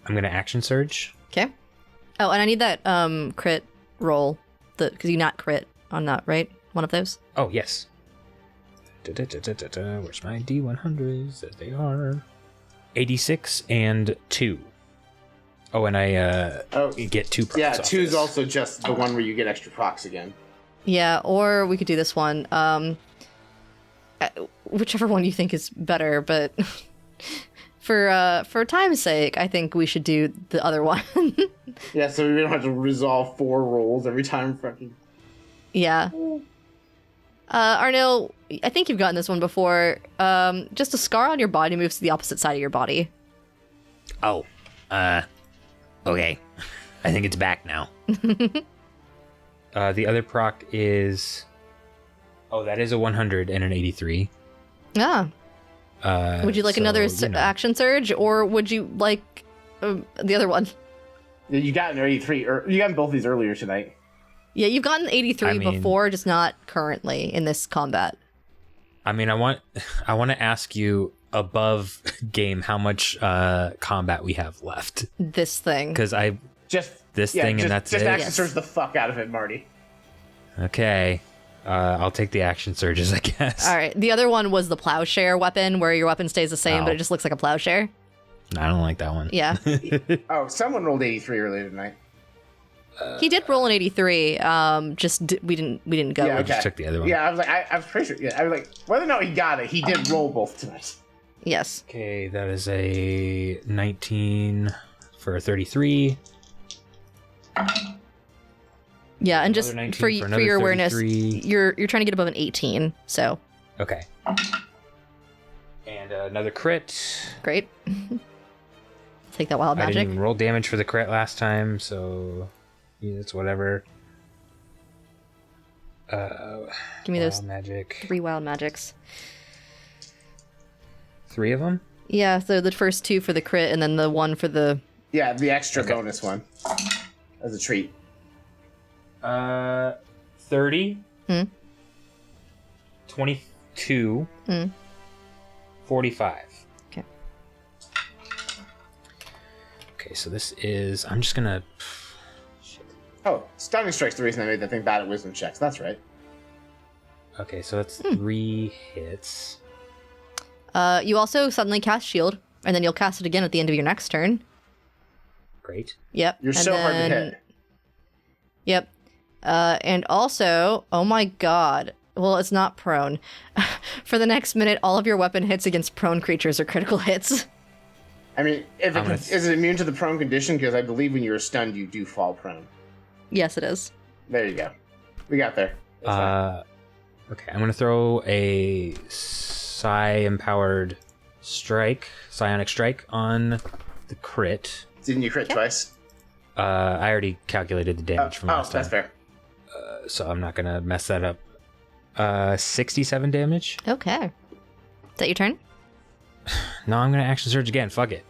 I'm gonna action surge. Okay. Oh, and I need that crit roll, because you not crit on that, right? One of those. Oh yes. Where's my D100s? There they are. 86 and 2. Oh, and I get 2 procs. Yeah, off 2 is this. also just the one where you get extra procs again. Yeah, or we could do this one. Whichever one you think is better, but for time's sake, I think we should do the other one. Yeah, so we don't have to resolve 4 rolls every time. Fucking. Yeah. Arnil, I think you've gotten this one before. Just a scar on your body moves to the opposite side of your body. Oh, okay. I think it's back now. The other proc is Oh, that is a 100 and an 83. Ah. Would you like another action surge, or would you like the other one? Yeah, you got an 83. You got both these earlier tonight. Yeah, you've gotten 83 before, just not currently in this combat. I mean, I want to ask you above game how much combat we have left. This thing. Because and that's it. Just action surge the fuck out of it, Marty. Okay. I'll take the action surges, I guess. All right. The other one was the plowshare weapon, where your weapon stays the same, but it just looks like a plowshare. I don't like that one. Yeah. Oh, someone rolled 83 earlier tonight. He did roll an 83. We didn't go. Yeah, okay. I just took the other one. Yeah, I was pretty sure. Yeah, I was like, whether or not he got it, he did roll both tonight. Yes. Okay, that is a 19 for a 33. Yeah, and just for your awareness, 33. you're trying to get above an 18. So. Okay. And another crit. Great. Take that wild I magic. didn't even roll damage for the crit last time, so it's whatever. Give me those magic. 3 wild magics. 3 of them? Yeah, so the first 2 for the crit, and then the 1 for the... Yeah, the extra bonus one. As a treat. 30. 22. 45. Okay. Okay, so this is... I'm just gonna... Oh, stunning strike's the reason I made that thing bad at wisdom checks. That's right. Okay, so that's 3 hits. You also suddenly cast shield, and then you'll cast it again at the end of your next turn. Great. Yep. You're so hard to hit. Yep. And also, oh my god. Well, it's not prone. For the next minute, all of your weapon hits against prone creatures are critical hits. I mean, is it immune to the prone condition? Because I believe when you're stunned, you do fall prone. Yes, it is. There you go. We got there. Okay, I'm going to throw a psi-empowered psionic strike on the crit. Didn't you crit twice? I already calculated the damage from last time. That's fair. So I'm not going to mess that up. 67 damage. Okay. Is that your turn? No, I'm going to action surge again. Fuck it.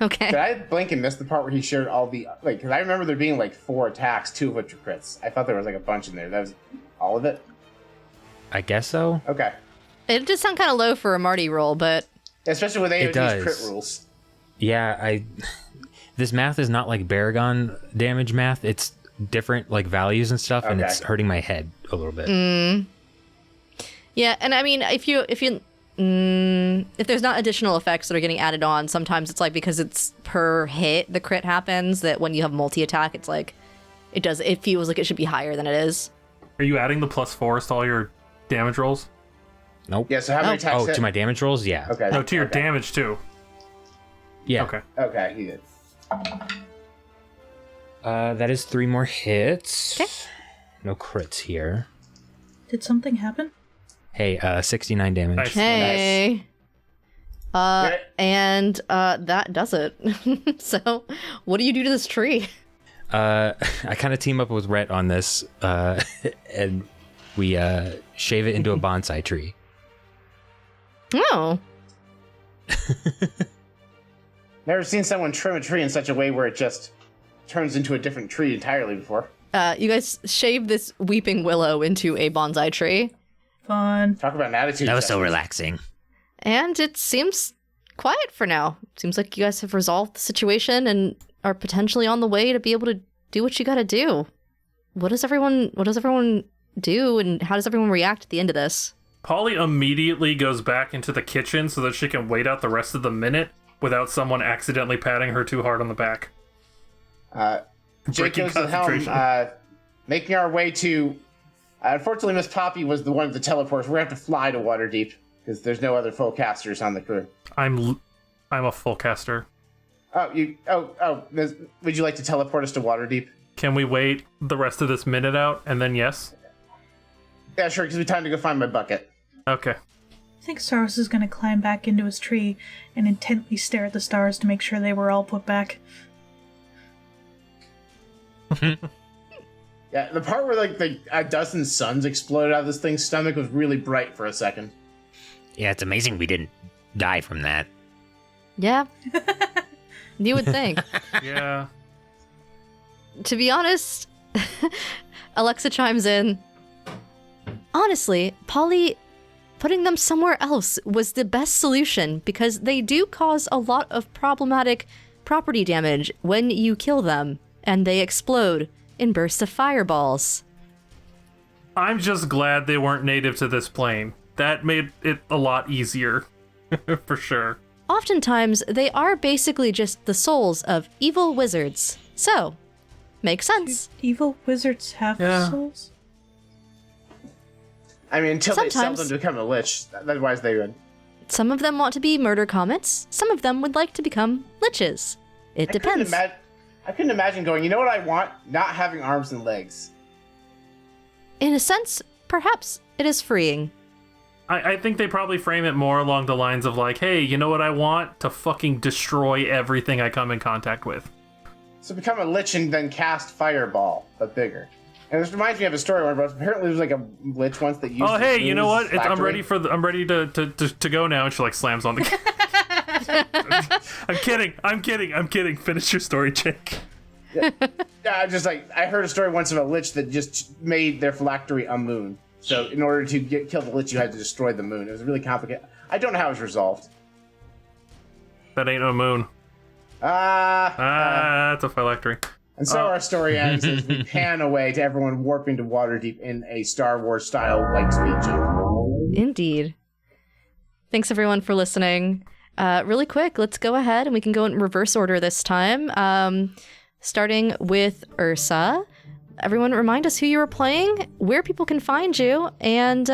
Okay. Did I blink and miss the part where he shared all the... Like, because I remember there being, 4 attacks, 2 of which were crits. I thought there was, a bunch in there. That was all of it? I guess so. Okay. It did sound kind of low for a Marty roll, but... Especially with AOG's crit rules. Yeah, this math is not like Baragon damage math. It's different, values and stuff, and it's hurting my head a little bit. Yeah, and I mean, if there's not additional effects that are getting added on, sometimes it's because it's per hit the crit happens, that when you have multi-attack, it's it feels like it should be higher than it is. Are you adding the +4s to all your damage rolls? Nope. Yeah, so how many attacks hit? To my damage rolls? Yeah. Okay. No, to your damage too. Yeah. Okay. Okay, he did. That is 3 more hits. Okay. No crits here. Did something happen? Hey, 69 damage. Nice. Hey. And that does it. So, what do you do to this tree? I kind of team up with Rhett on this, and we shave it into a bonsai tree. Oh. Never seen someone trim a tree in such a way where it just turns into a different tree entirely before. You guys shave this weeping willow into a bonsai tree. Fun. Talk about an attitude. That was so relaxing. And it seems quiet for now. Seems like you guys have resolved the situation and are potentially on the way to be able to do what you gotta do. What does everyone do, and how does everyone react at the end of this? Polly immediately goes back into the kitchen so that she can wait out the rest of the minute without someone accidentally patting her too hard on the back. Jake goes to the helm, making our way to... unfortunately, Miss Poppy was the one of the teleporters. We're going to have to fly to Waterdeep, because there's no other full casters on the crew. I'm a full caster. Would you like to teleport us to Waterdeep? Can we wait the rest of this minute out, and then yes? Yeah, sure, because we time to go find my bucket. Okay. I think Saros is going to climb back into his tree and intently stare at the stars to make sure they were all put back. Yeah, Yeah, the part where like a dozen suns exploded out of this thing's stomach was really bright for a second. Yeah, it's amazing we didn't die from that. Yeah. You would think. Yeah. To be honest, Alexa chimes in. Honestly, Polly, putting them somewhere else was the best solution because they do cause a lot of problematic property damage when you kill them and they explode in bursts of fireballs. I'm just glad they weren't native to this plane. That made it a lot easier, for sure. Oftentimes, they are basically just the souls of evil wizards. So, makes sense. Do evil wizards have souls? I mean, until they sell Sometimes. them to become a lich, otherwise they would. Some of them want to be murder comets. Some of them would like to become liches. It depends. I couldn't imagine going, you know what I want? Not having arms and legs. In a sense, perhaps it is freeing. I think they probably frame it more along the lines of like, hey, you know what I want? To fucking destroy everything I come in contact with. So become a lich and then cast fireball, but bigger. And this reminds me of a story where apparently there was like a lich once that used. Oh, hey, you know what? I'm factory. ready I'm ready to go now. And she like slams on the. I'm kidding. Finish your story, Jake. Yeah, just like I heard a story once of a lich that just made their phylactery a moon. So in order to kill the lich, you had to destroy the moon. It was really complicated. I don't know how it was resolved. That ain't no moon. That's a phylactery. And so our story ends as we pan away to everyone warping to Waterdeep in a Star Wars style light speed jump. Indeed. Thanks everyone for listening. Really quick, let's go ahead and we can go in reverse order this time. Starting with Ursa. Everyone remind us who you were playing, where people can find you, and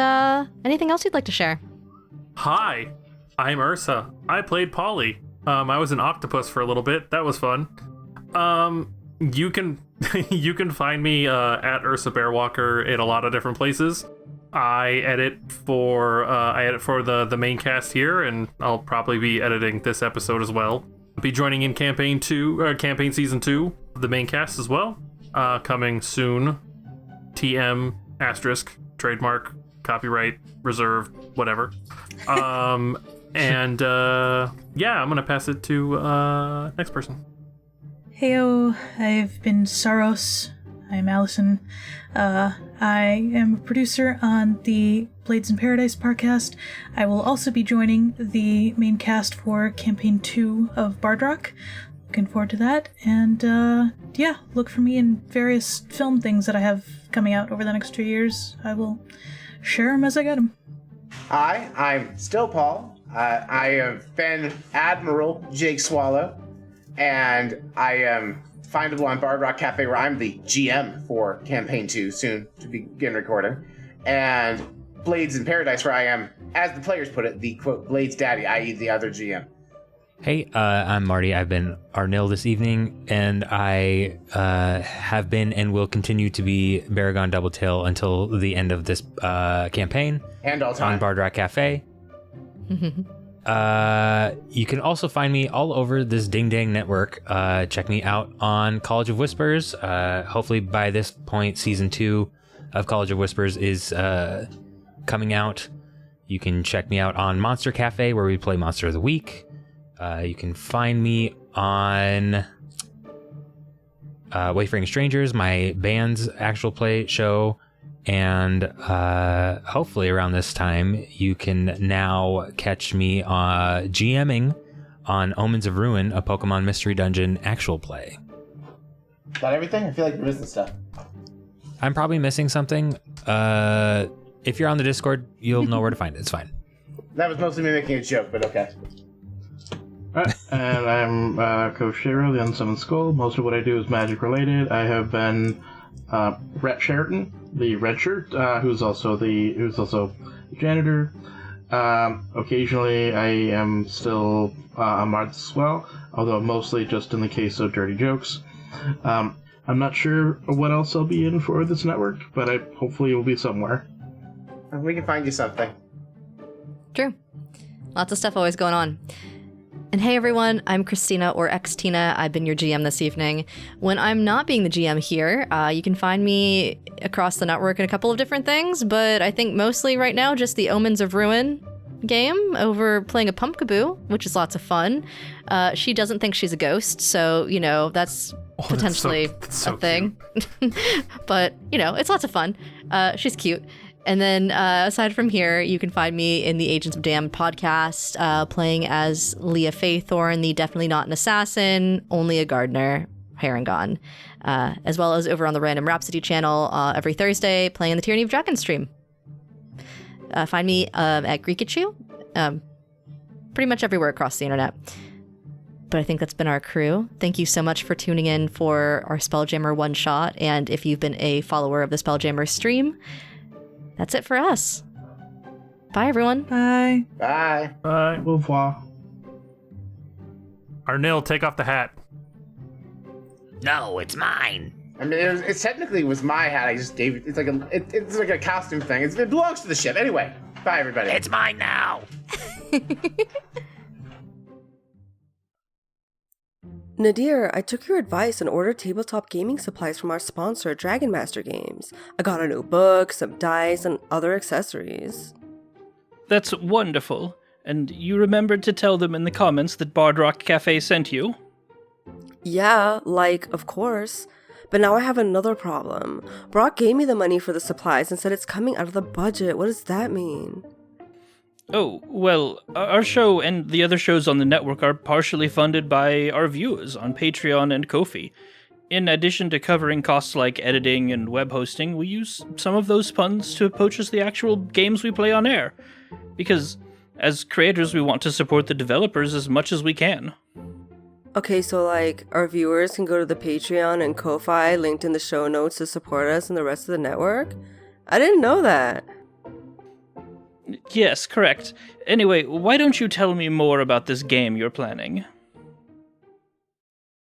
anything else you'd like to share. Hi, I'm Ursa. I played Polly. I was an octopus for a little bit. That was fun. You can find me at Ursa Bearwalker in a lot of different places. I edit for the main cast here, and I'll probably be editing this episode as well. I'll be joining in campaign season 2, the main cast as well. Coming soon. TM * trademark, copyright, reserved, whatever. And yeah, I'm gonna pass it to next person. Heyo, I've been Saros. I'm Allison. I am a producer on the Blades in Paradise podcast. I will also be joining the main cast for Campaign 2 of Bardrock. Looking forward to that. And yeah, look for me in various film things that I have coming out over the next 2 years. I will share them as I get them. Hi, I'm still Paul. I have been Admiral Jake Swallow, and I am findable on Bardrock Cafe, where I'm the GM for Campaign 2, soon to begin recording, and Blades in Paradise, where I am, as the players put it, the quote Blades Daddy, i.e. the other GM. Hey, I'm Marty. I've been Arnil this evening, and I have been and will continue to be Baragon Doubletail until the end of this campaign. And all time. On Bardrock Cafe. You can also find me all over this ding-dang network. Check me out on College of Whispers. Hopefully by this point, Season 2 of College of Whispers is coming out. You can check me out on Monster Cafe, where we play Monster of the Week. You can find me on Wayfaring Strangers, my band's actual play show. And hopefully around this time, you can now catch me GMing on Omens of Ruin, a Pokemon Mystery Dungeon actual play. Got everything? I feel like you're missing stuff. I'm probably missing something. If you're on the Discord, you'll know where to find it. It's fine. That was mostly me making a joke, but okay. Alright, and I'm Coach Sheridan, the Unsummoned Skull. Most of what I do is magic related. I have been Rhett Sheridan, the red shirt, who's also the janitor. Occasionally, I am still a Marty as well, although mostly just in the case of dirty jokes. I'm not sure what else I'll be in for this network, but I hopefully will be somewhere. We can find you something. True. Lots of stuff always going on. And hey everyone, I'm Xtina or Xtina. I've been your GM this evening. When I'm not being the GM here, you can find me across the network in a couple of different things, but I think mostly right now just the Omens of Ruin game over playing a Pumpkaboo, which is lots of fun. She doesn't think she's a ghost, so, you know, that's potentially a thing. But, you know, it's lots of fun. She's cute. And then aside from here, you can find me in the Agents of Damned podcast, playing as Leah Faithorn, the definitely not an assassin, only a gardener, Harangon, as well as over on the Random Rhapsody channel every Thursday, playing the Tyranny of Dragons stream. Find me at Greekachu, pretty much everywhere across the internet. But I think that's been our crew. Thank you so much for tuning in for our Spelljammer one-shot, and if you've been a follower of the Spelljammer stream, that's it for us. Bye, everyone. Bye. Bye. Bye. Au revoir. Arnil, take off the hat. No, it's mine. I mean, it technically was my hat. I just gave it. It's like a costume thing. It belongs to the ship. Anyway, bye everybody. It's mine now. Nadir, I took your advice and ordered tabletop gaming supplies from our sponsor, Dragon Master Games. I got a new book, some dice, and other accessories. That's wonderful. And you remembered to tell them in the comments that Bard Rock Cafe sent you? Yeah, of course. But now I have another problem. Brock gave me the money for the supplies and said it's coming out of the budget. What does that mean? Oh, well, our show and the other shows on the network are partially funded by our viewers on Patreon and Ko-fi. In addition to covering costs like editing and web hosting, we use some of those funds to purchase the actual games we play on air. Because, as creators, we want to support the developers as much as we can. Okay, so our viewers can go to the Patreon and Ko-fi linked in the show notes to support us and the rest of the network? I didn't know that. Yes, correct. Anyway, why don't you tell me more about this game you're planning?